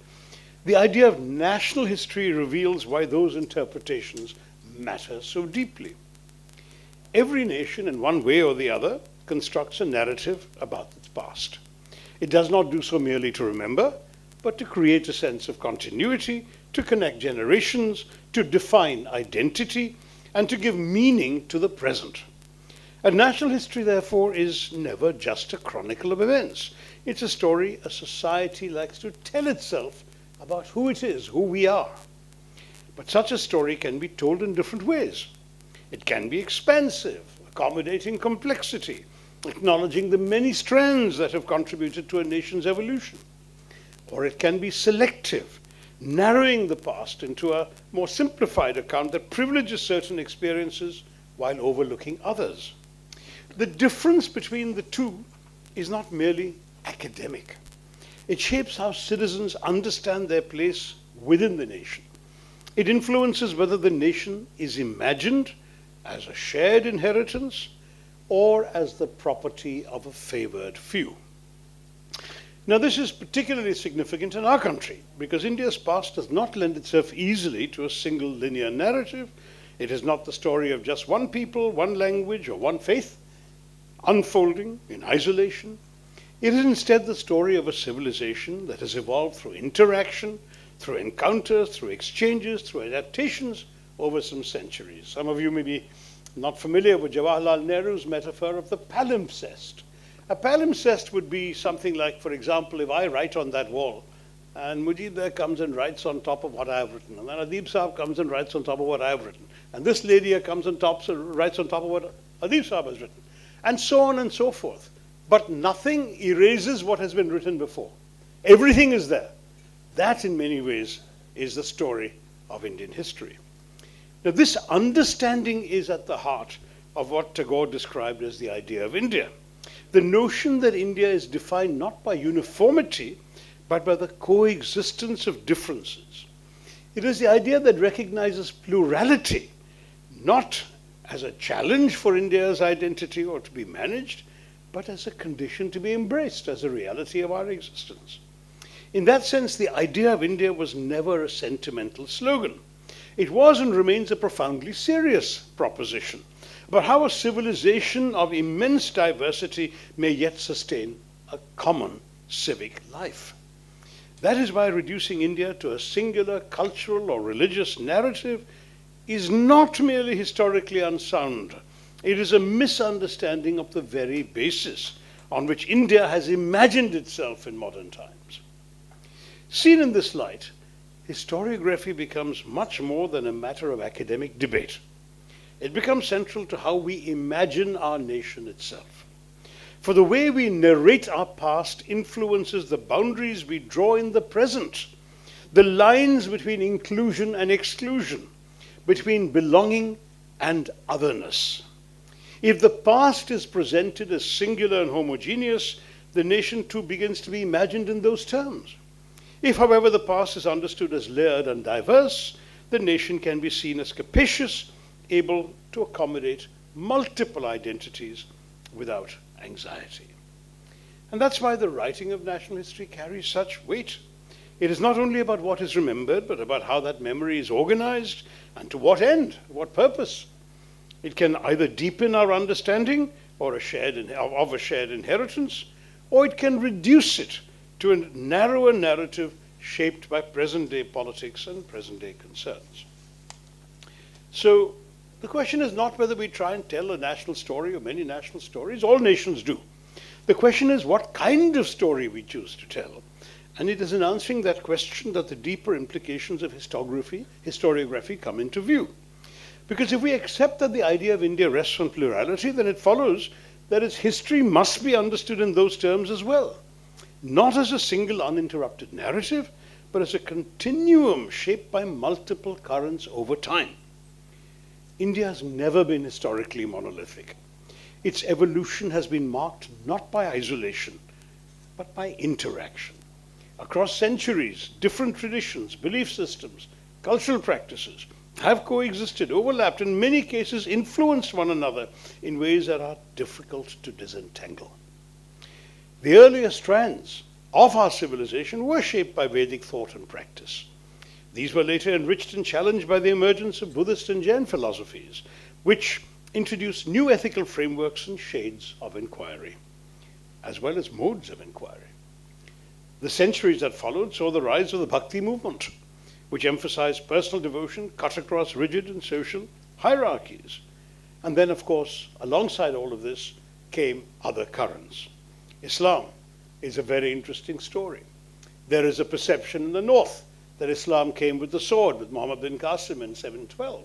the idea of national history reveals why those interpretations matter so deeply. Every nation, in one way or the other, constructs a narrative about its past. It does not do so merely to remember, but to create a sense of continuity, to connect generations, to define identity, and to give meaning to the present. A national history, therefore, is never just a chronicle of events. It's a story a society likes to tell itself about who it is, who we are. But such a story can be told in different ways. It can be expansive, accommodating complexity, acknowledging the many strands that have contributed to a nation's evolution. Or it can be selective, narrowing the past into a more simplified account that privileges certain experiences while overlooking others. The difference between the two is not merely academic. It shapes how citizens understand their place within the nation. It influences whether the nation is imagined as a shared inheritance or as the property of a favored few. Now, this is particularly significant in our country because India's past does not lend itself easily to a single linear narrative. It is not the story of just one people, one language, or one faith unfolding in isolation. It is instead the story of a civilization that has evolved through interaction, through encounters, through exchanges, through adaptations over some centuries. Some of you may be not familiar with Jawaharlal Nehru's metaphor of the palimpsest. A palimpsest would be something like, for example, if I write on that wall, and Mujib there comes and writes on top of what I have written, and then Adib Saab comes and writes on top of what I have written, and this lady here comes and writes on top of what Adib Saab has written, and so on and so forth. But nothing erases what has been written before. Everything is there. That, in many ways, is the story of Indian history. Now, this understanding is at the heart of what Tagore described as the idea of India. The notion that India is defined not by uniformity, but by the coexistence of differences. It is the idea that recognizes plurality, not as a challenge for India's identity or to be managed, but as a condition to be embraced as a reality of our existence. In that sense, the idea of India was never a sentimental slogan. It was and remains a profoundly serious proposition about how a civilization of immense diversity may yet sustain a common civic life. That is why reducing India to a singular cultural or religious narrative is not merely historically unsound. It is a misunderstanding of the very basis on which India has imagined itself in modern times. Seen in this light, historiography becomes much more than a matter of academic debate. It becomes central to how we imagine our nation itself. For the way we narrate our past influences the boundaries we draw in the present, the lines between inclusion and exclusion, between belonging and otherness. If the past is presented as singular and homogeneous, the nation too begins to be imagined in those terms. If, however, the past is understood as layered and diverse, the nation can be seen as capacious, able to accommodate multiple identities without anxiety. And that's why the writing of national history carries such weight. It is not only about what is remembered, but about how that memory is organized and to what end, what purpose. It can either deepen our understanding of a shared inheritance, or it can reduce it to a narrower narrative shaped by present-day politics and present-day concerns. So the question is not whether we try and tell a national story or many national stories. All nations do. The question is what kind of story we choose to tell. And it is in answering that question that the deeper implications of historiography come into view. Because if we accept that the idea of India rests on plurality, then it follows that its history must be understood in those terms as well. Not as a single uninterrupted narrative, but as a continuum shaped by multiple currents over time. India has never been historically monolithic. Its evolution has been marked not by isolation, but by interaction. Across centuries, different traditions, belief systems, cultural practices have coexisted, overlapped, in many cases influenced one another in ways that are difficult to disentangle. The earlier strands of our civilization were shaped by Vedic thought and practice. These were later enriched and challenged by the emergence of Buddhist and Jain philosophies, which introduced new ethical frameworks and shades of inquiry, as well as modes of inquiry. The centuries that followed saw the rise of the Bhakti movement, which emphasized personal devotion cut across rigid and social hierarchies. And then, of course, alongside all of this came other currents. Islam is a very interesting story. There is a perception in the North that Islam came with the sword with Muhammad bin Qasim in 712.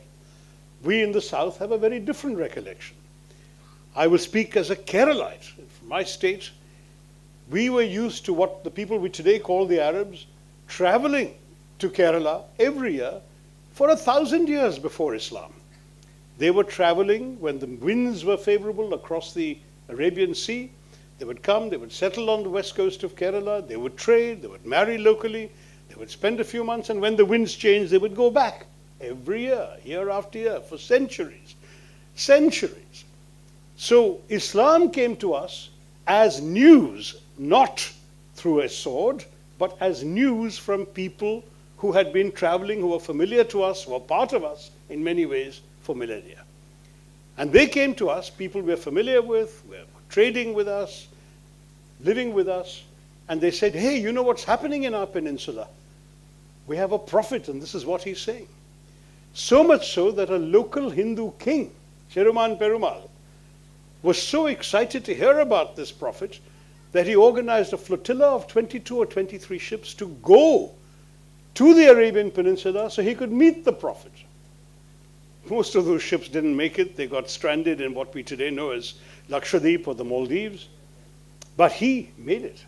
We in the south have a very different recollection. I will speak as a Keralite. From my state, we were used to what the people we today call the Arabs traveling to Kerala every year for 1,000 years before Islam. They were traveling when the winds were favorable across the Arabian Sea. They would come, they would settle on the west coast of Kerala, they would trade, they would marry locally, they would spend a few months, and when the winds changed, they would go back every year after year, for centuries, centuries. So Islam came to us as news, not through a sword, but as news from people who had been traveling, who were familiar to us, who were part of us in many ways for millennia. And they came to us, people we're familiar with, were trading with us, living with us, and they said, hey, you know what's happening in our peninsula? We have a prophet, and this is what he's saying. So much so that a local Hindu king, Cheruman Perumal, was so excited to hear about this prophet that he organized a flotilla of 22 or 23 ships to go to the Arabian Peninsula so he could meet the prophet. Most of those ships didn't make it. They got stranded in what we today know as Lakshadweep or the Maldives. But he made it.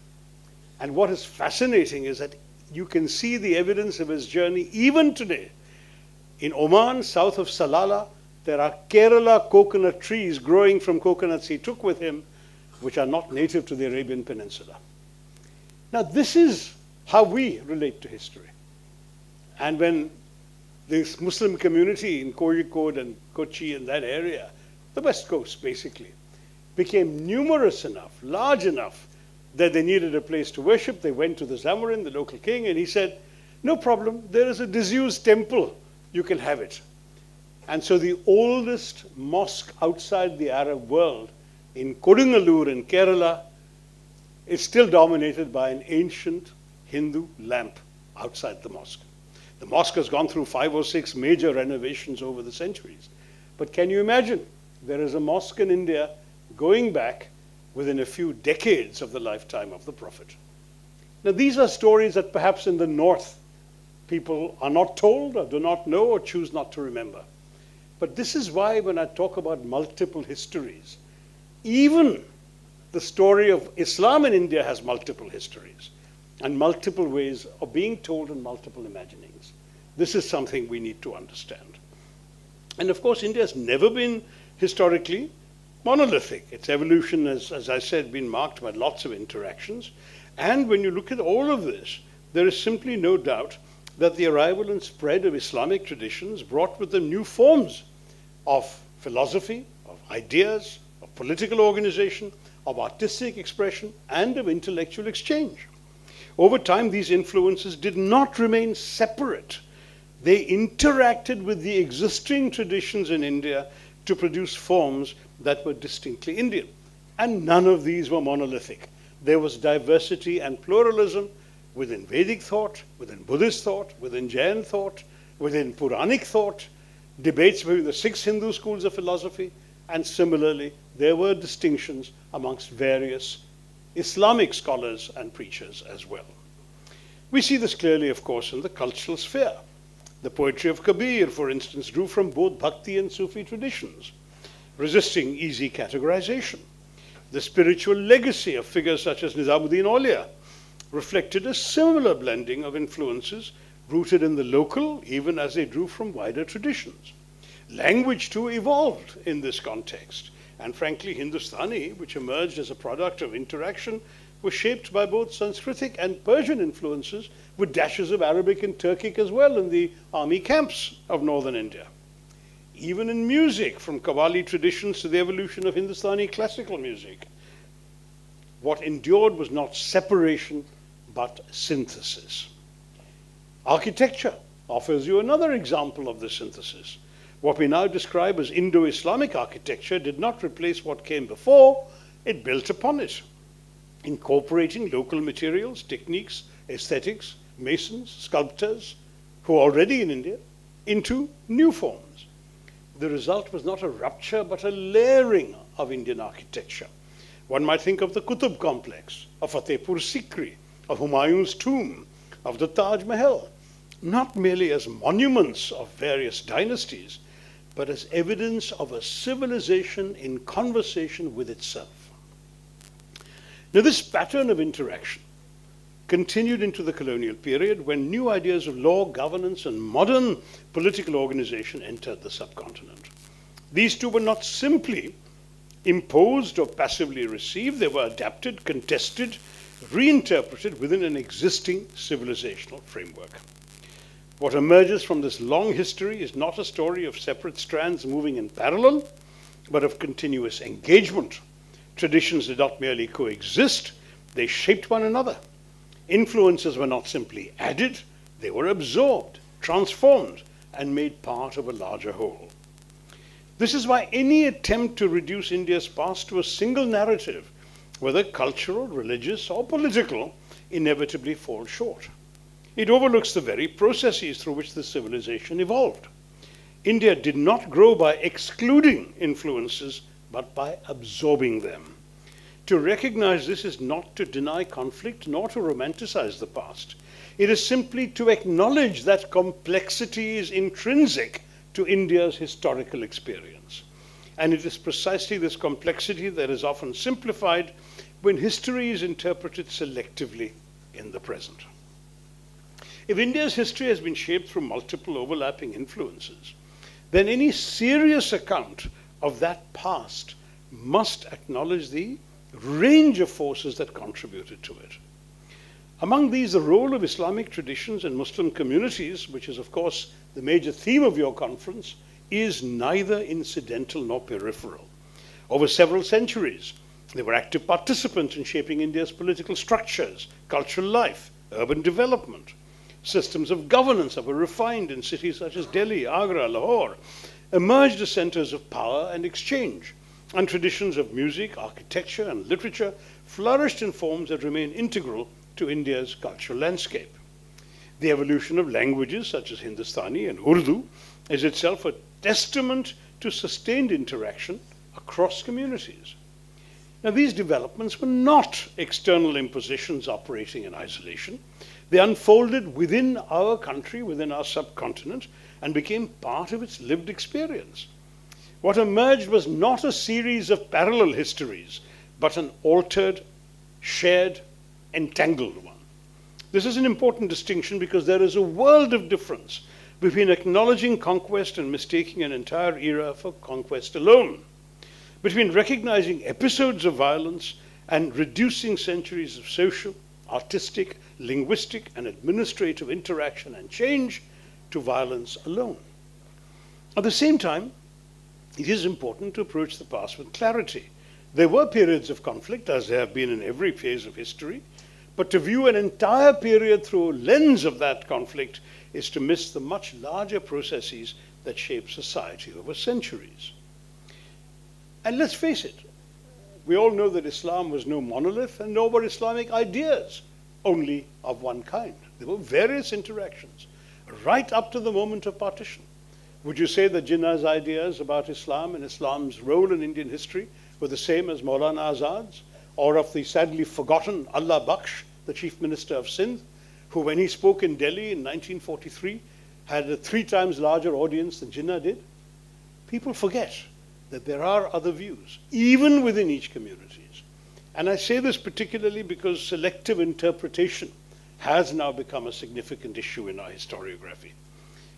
And what is fascinating is that you can see the evidence of his journey even today. In Oman, south of Salalah, there are Kerala coconut trees growing from coconuts he took with him, which are not native to the Arabian Peninsula. Now, this is how we relate to history. And when this Muslim community in Kozhikode and Kochi and that area, the west coast basically, became numerous enough, large enough, that they needed a place to worship, they went to the Zamorin, the local king, and he said, no problem, there is a disused temple, you can have it. And so the oldest mosque outside the Arab world in Kodungalur in Kerala is still dominated by an ancient Hindu lamp outside the mosque. The mosque has gone through 5 or 6 major renovations over the centuries. But can you imagine? There is a mosque in India going back within a few decades of the lifetime of the Prophet. Now, these are stories that perhaps in the north people are not told or do not know or choose not to remember. But this is why when I talk about multiple histories, even the story of Islam in India has multiple histories and multiple ways of being told and multiple imaginings. This is something we need to understand. And of course, India has never been historically monolithic. Its evolution has, as I said, been marked by lots of interactions. And when you look at all of this, there is simply no doubt that the arrival and spread of Islamic traditions brought with them new forms of philosophy, of ideas, of political organization, of artistic expression, and of intellectual exchange. Over time, these influences did not remain separate. They interacted with the existing traditions in India to produce forms that were distinctly Indian. And none of these were monolithic. There was diversity and pluralism within Vedic thought, within Buddhist thought, within Jain thought, within Puranic thought, debates between the 6 Hindu schools of philosophy, and similarly, there were distinctions amongst various Islamic scholars and preachers as well. We see this clearly, of course, in the cultural sphere. The poetry of Kabir, for instance, drew from both Bhakti and Sufi traditions, resisting easy categorization. The spiritual legacy of figures such as Nizamuddin Aulia reflected a similar blending of influences rooted in the local, even as they drew from wider traditions. Language, too, evolved in this context. And frankly, Hindustani, which emerged as a product of interaction, was shaped by both Sanskritic and Persian influences, with dashes of Arabic and Turkic as well in the army camps of northern India. Even in music, from Qawwali traditions to the evolution of Hindustani classical music, what endured was not separation, but synthesis. Architecture offers you another example of this synthesis. What we now describe as Indo-Islamic architecture did not replace what came before, it built upon it, incorporating local materials, techniques, aesthetics, masons, sculptors, who are already in India, into new forms. The result was not a rupture, but a layering of Indian architecture. One might think of the Qutub complex, of Fatehpur Sikri, of Humayun's tomb, of the Taj Mahal, not merely as monuments of various dynasties, but as evidence of a civilization in conversation with itself. Now, this pattern of interaction continued into the colonial period when new ideas of law, governance, and modern political organization entered the subcontinent. These two were not simply imposed or passively received, they were adapted, contested, reinterpreted within an existing civilizational framework. What emerges from this long history is not a story of separate strands moving in parallel, but of continuous engagement. Traditions did not merely coexist, they shaped one another. Influences were not simply added, they were absorbed, transformed, and made part of a larger whole. This is why any attempt to reduce India's past to a single narrative, whether cultural, religious, or political, inevitably falls short. It overlooks the very processes through which the civilization evolved. India did not grow by excluding influences, but by absorbing them. To recognize this is not to deny conflict nor to romanticize the past. It is simply to acknowledge that complexity is intrinsic to India's historical experience. And it is precisely this complexity that is often simplified when history is interpreted selectively in the present. If India's history has been shaped through multiple overlapping influences, then any serious account of that past must acknowledge the range of forces that contributed to it. Among these, the role of Islamic traditions and Muslim communities, which is of course the major theme of your conference, is neither incidental nor peripheral. Over several centuries, they were active participants in shaping India's political structures, cultural life, urban development. Systems of governance that were refined in cities such as Delhi, Agra, Lahore, emerged as centers of power and exchange, and traditions of music, architecture, and literature flourished in forms that remain integral to India's cultural landscape. The evolution of languages such as Hindustani and Urdu is itself a testament to sustained interaction across communities. Now, these developments were not external impositions operating in isolation. They unfolded within our country, within our subcontinent, and became part of its lived experience. What emerged was not a series of parallel histories, but an altered, shared, entangled one. This is an important distinction because there is a world of difference between acknowledging conquest and mistaking an entire era for conquest alone, between recognizing episodes of violence and reducing centuries of social, artistic, linguistic, and administrative interaction and change to violence alone. At the same time, it is important to approach the past with clarity. There were periods of conflict, as there have been in every phase of history, but to view an entire period through a lens of that conflict is to miss the much larger processes that shape society over centuries. And let's face it, we all know that Islam was no monolith and nor were Islamic ideas only of one kind. There were various interactions right up to the moment of partition. Would you say that Jinnah's ideas about Islam and Islam's role in Indian history were the same as Maulana Azad's, or of the sadly forgotten Allah Bakhsh, the Chief Minister of Sindh, who when he spoke in Delhi in 1943 had a 3 times larger audience than Jinnah did? People forget that there are other views, even within each community. And I say this particularly because selective interpretation has now become a significant issue in our historiography.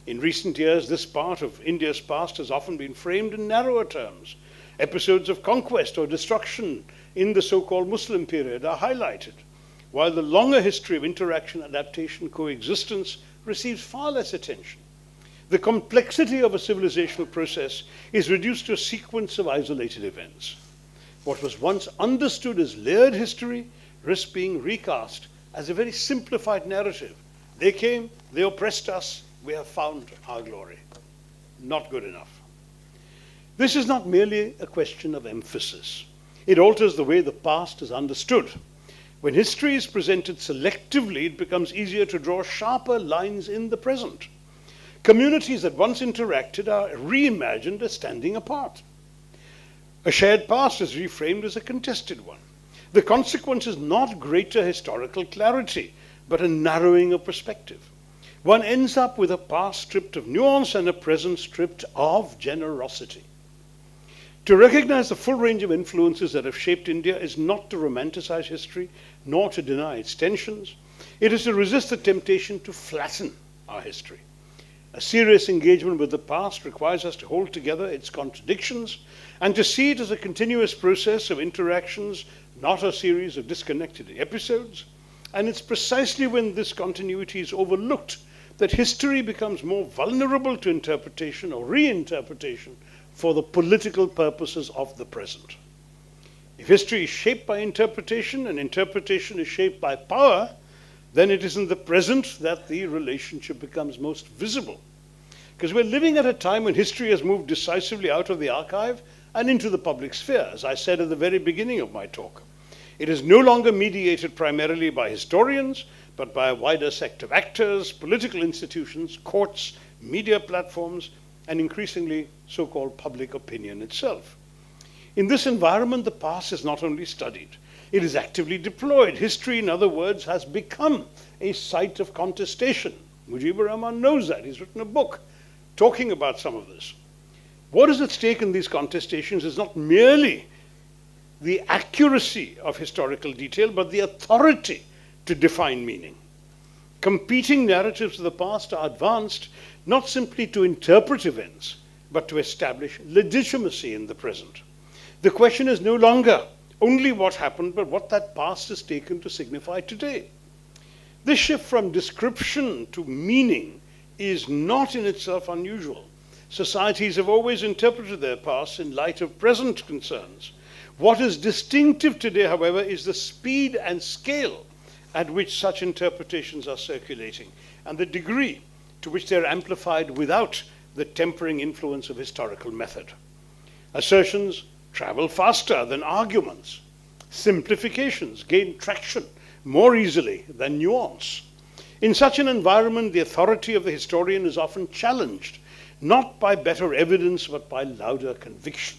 In recent years, this part of India's past has often been framed in narrower terms. Episodes of conquest or destruction in the so-called Muslim period are highlighted, while the longer history of interaction, adaptation, coexistence receives far less attention. The complexity of a civilizational process is reduced to a sequence of isolated events. What was once understood as layered history risks being recast as a very simplified narrative. They came, they oppressed us, we have found our glory. Not good enough. This is not merely a question of emphasis. It alters the way the past is understood. When history is presented selectively, it becomes easier to draw sharper lines in the present. Communities that once interacted are reimagined as standing apart. A shared past is reframed as a contested one. The consequence is not greater historical clarity, but a narrowing of perspective. one ends up with a past stripped of nuance and a present stripped of generosity. To recognize the full range of influences that have shaped India is not to romanticize history, nor to deny its tensions. It is to resist the temptation to flatten our history. A serious engagement with the past requires us to hold together its contradictions and to see it as a continuous process of interactions, not a series of disconnected episodes. And it's precisely when this continuity is overlooked that history becomes more vulnerable to interpretation or reinterpretation for the political purposes of the present. If history is shaped by interpretation and interpretation is shaped by power, then it is in the present that the relationship becomes most visible. Because we're living at a time when history has moved decisively out of the archive and into the public sphere, as I said at the very beginning of my talk. It is no longer mediated primarily by historians, but by a wider set of actors, political institutions, courts, media platforms, and increasingly so-called public opinion itself. In this environment, the past is not only studied, it is actively deployed. History, in other words, has become a site of contestation. Mujibur Rahman knows that. He's written a book talking about some of this. What is at stake in these contestations is not merely the accuracy of historical detail, but the authority to define meaning. Competing narratives of the past are advanced not simply to interpret events, but to establish legitimacy in the present. The question is no longer only what happened, but what that past is taken to signify today. This shift from description to meaning is not in itself unusual. Societies have always interpreted their past in light of present concerns. What is distinctive today, however, is the speed and scale at which such interpretations are circulating, and the degree to which they are amplified without the tempering influence of historical method. Assertions travel faster than arguments. Simplifications gain traction more easily than nuance. In such an environment, the authority of the historian is often challenged, not by better evidence, but by louder conviction.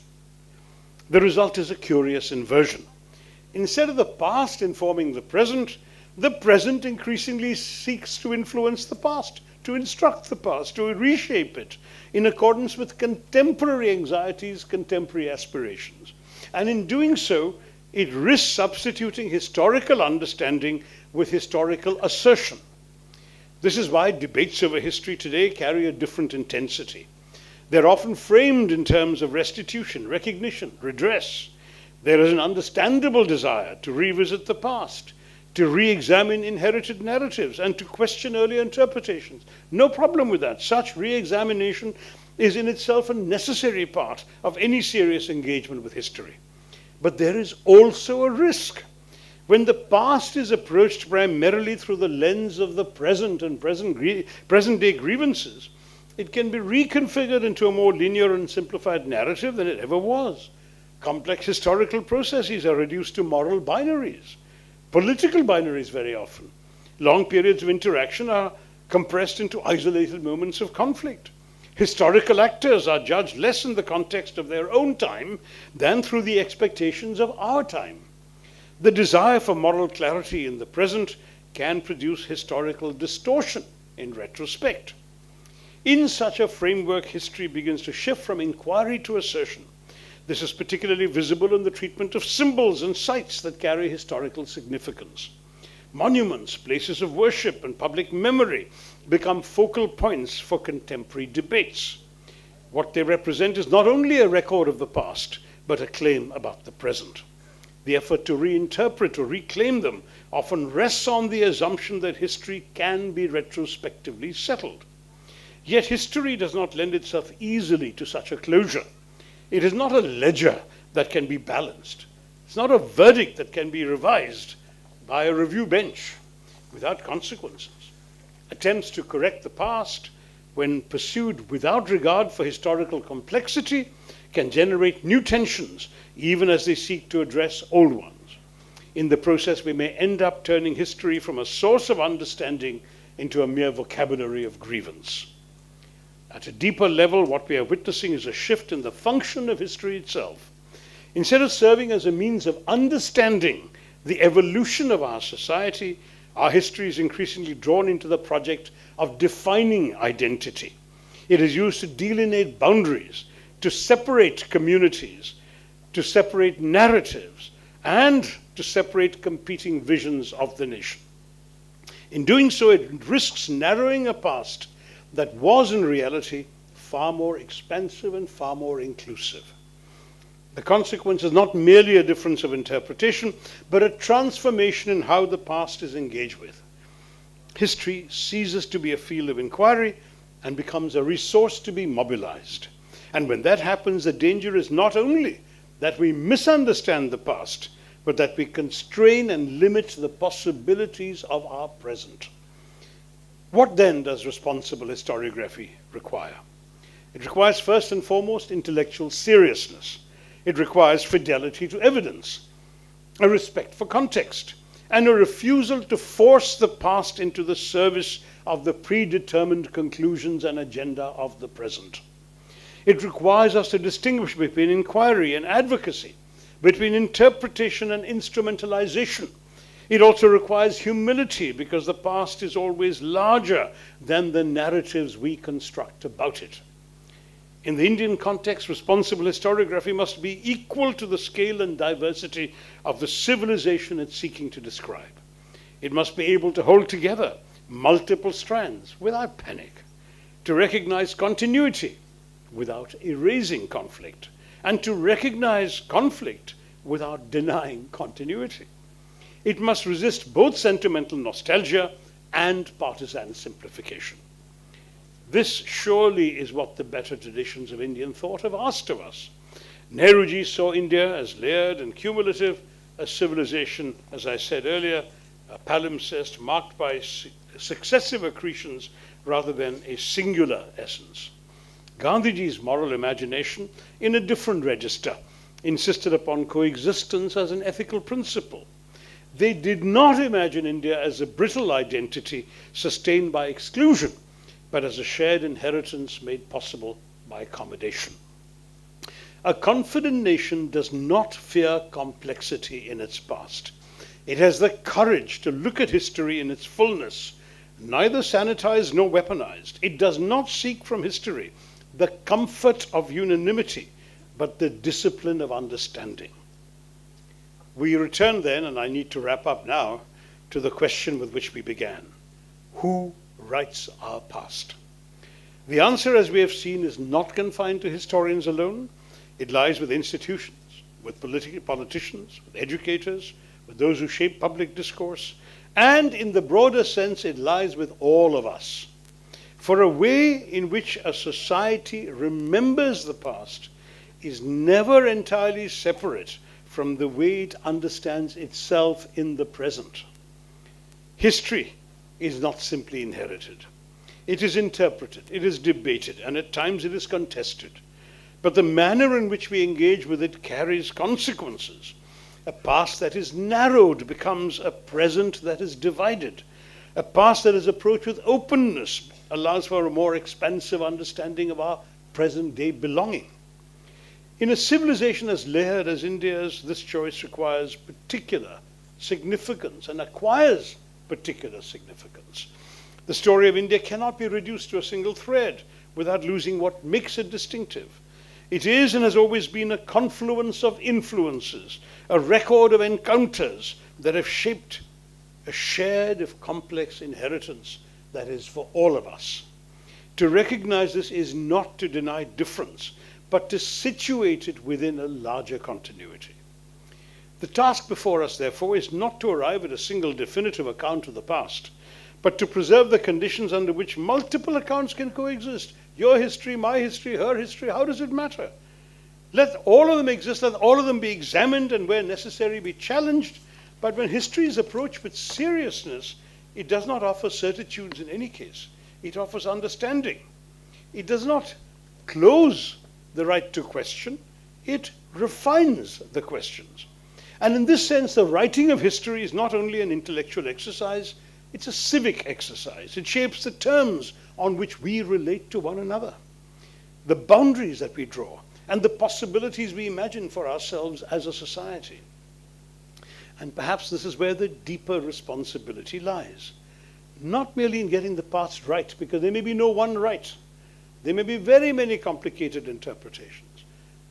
The result is a curious inversion. Instead of the past informing the present increasingly seeks to influence the past, to instruct the past, to reshape it in accordance with contemporary anxieties, contemporary aspirations. And in doing so, it risks substituting historical understanding with historical assertion. This is why debates over history today carry a different intensity. They're often framed in terms of restitution, recognition, redress. There is an understandable desire to revisit the past, to re-examine inherited narratives, and to question earlier interpretations. No problem with that. Such re-examination is in itself a necessary part of any serious engagement with history. But there is also a risk. When the past is approached primarily through the lens of the present and present-day grievances, it can be reconfigured into a more linear and simplified narrative than it ever was. Complex historical processes are reduced to moral binaries, political binaries very often. Long periods of interaction are compressed into isolated moments of conflict. Historical actors are judged less in the context of their own time than through the expectations of our time. The desire for moral clarity in the present can produce historical distortion in retrospect. In such a framework, history begins to shift from inquiry to assertion. This is particularly visible in the treatment of symbols and sites that carry historical significance. Monuments, places of worship, and public memory become focal points for contemporary debates. What they represent is not only a record of the past, but a claim about the present. The effort to reinterpret or reclaim them often rests on the assumption that history can be retrospectively settled. Yet history does not lend itself easily to such a closure. It is not a ledger that can be balanced. It's not a verdict that can be revised by a review bench without consequences. Attempts to correct the past, when pursued without regard for historical complexity, can generate new tensions, even as they seek to address old ones. In the process, we may end up turning history from a source of understanding into a mere vocabulary of grievance. At a deeper level, what we are witnessing is a shift in the function of history itself. Instead of serving as a means of understanding the evolution of our society, Our history is increasingly drawn into the project of defining identity. It is used to delineate boundaries, to separate communities, to separate narratives, and to separate competing visions of the nation. In doing so, it risks narrowing a past that was in reality far more expansive and far more inclusive. The consequence is not merely a difference of interpretation, but a transformation in how the past is engaged with. History ceases to be a field of inquiry and becomes a resource to be mobilized. And when that happens, the danger is not only that we misunderstand the past, but that we constrain and limit the possibilities of our present. What then does responsible historiography require? It requires first and foremost intellectual seriousness. It requires fidelity to evidence, a respect for context, and a refusal to force the past into the service of the predetermined conclusions and agenda of the present. It requires us to distinguish between inquiry and advocacy, between interpretation and instrumentalization. It also requires humility, because the past is always larger than the narratives we construct about it. In the Indian context, responsible historiography must be equal to the scale and diversity of the civilization it's seeking to describe. It must be able to hold together multiple strands without panic, to recognize continuity without erasing conflict, and to recognize conflict without denying continuity. It must resist both sentimental nostalgia and partisan simplification. This surely is what the better traditions of Indian thought have asked of us. Nehruji saw India as layered and cumulative, a civilization, as I said earlier, a palimpsest marked by successive accretions rather than a singular essence. Gandhiji's moral imagination, in a different register, insisted upon coexistence as an ethical principle. They did not imagine India as a brittle identity sustained by exclusion, but as a shared inheritance made possible by accommodation. A confident nation does not fear complexity in its past. It has the courage to look at history in its fullness, neither sanitized nor weaponized. It does not seek from history the comfort of unanimity, but the discipline of understanding. We return then, and I need to wrap up now, to the question with which we began. Who writes our past? The answer, as we have seen, is not confined to historians alone. It lies with institutions, with politicians, with educators, with those who shape public discourse, and in the broader sense, it lies with all of us. For a way in which a society remembers the past is never entirely separate from the way it understands itself in the present. History is not simply inherited. It is interpreted, it is debated, and at times it is contested. But the manner in which we engage with it carries consequences. A past that is narrowed becomes a present that is divided. A past that is approached with openness allows for a more expansive understanding of our present-day belonging. In a civilization as layered as India's, this choice requires particular significance and acquires particular significance. The story of India cannot be reduced to a single thread without losing what makes it distinctive. It is and has always been a confluence of influences, a record of encounters that have shaped a shared, if complex, inheritance that is for all of us. To recognize this is not to deny difference, but to situate it within a larger continuity. The task before us, therefore, is not to arrive at a single definitive account of the past, but to preserve the conditions under which multiple accounts can coexist. Your history, my history, her history, how does it matter? Let all of them exist, let all of them be examined, and where necessary be challenged. But when history is approached with seriousness, it does not offer certitudes in any case. It offers understanding. It does not close the right to question. It refines the questions. And in this sense, the writing of history is not only an intellectual exercise, it's a civic exercise. It shapes the terms on which we relate to one another, the boundaries that we draw, and the possibilities we imagine for ourselves as a society. And perhaps this is where the deeper responsibility lies. Not merely in getting the past right, because there may be no one right. There may be very many complicated interpretations.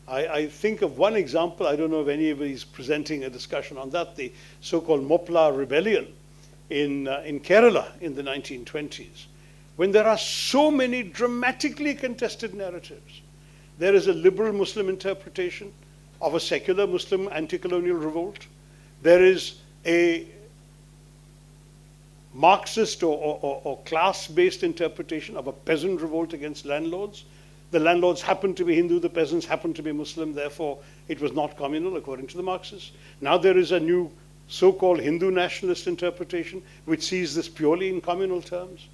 I think of one example, I don't know if anybody is presenting a discussion on that, the so-called Mopla rebellion in Kerala in the 1920s, when there are so many dramatically contested narratives. There is a liberal Muslim interpretation of a secular Muslim anti-colonial revolt. There is a Marxist or class-based interpretation of a peasant revolt against landlords. The landlords happened to be Hindu, the peasants happened to be Muslim, therefore it was not communal according to the Marxists. Now there is a new so-called Hindu nationalist interpretation which sees this purely in communal terms.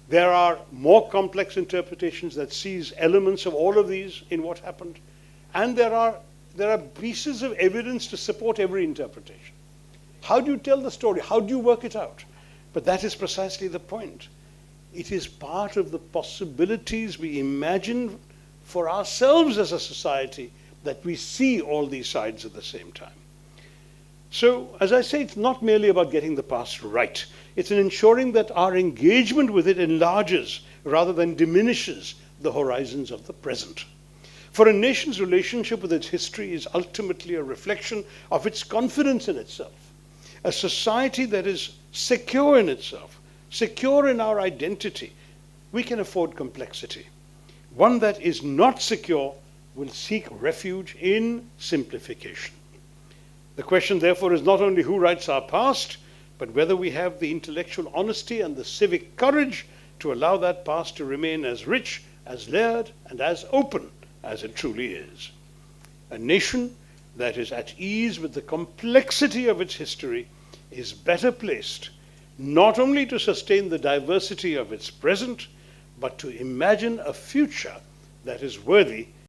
There are more complex interpretations that sees elements of all of these in what happened. And there are pieces of evidence to support every interpretation. How do you tell the story? How do you work it out? But that is precisely the point. It is part of the possibilities we imagine for ourselves as a society that we see all these sides at the same time. So, as I say, it's not merely about getting the past right. It's in ensuring that our engagement with it enlarges rather than diminishes the horizons of the present. For a nation's relationship with its history is ultimately a reflection of its confidence in itself. A society that is secure in itself, secure in our identity, we can afford complexity. One that is not secure will seek refuge in simplification. The question, therefore, is not only who writes our past, but whether we have the intellectual honesty and the civic courage to allow that past to remain as rich, as layered, and as open as it truly is. A nation that is at ease with the complexity of its history is better placed not only to sustain the diversity of its present, but to imagine a future that is worthy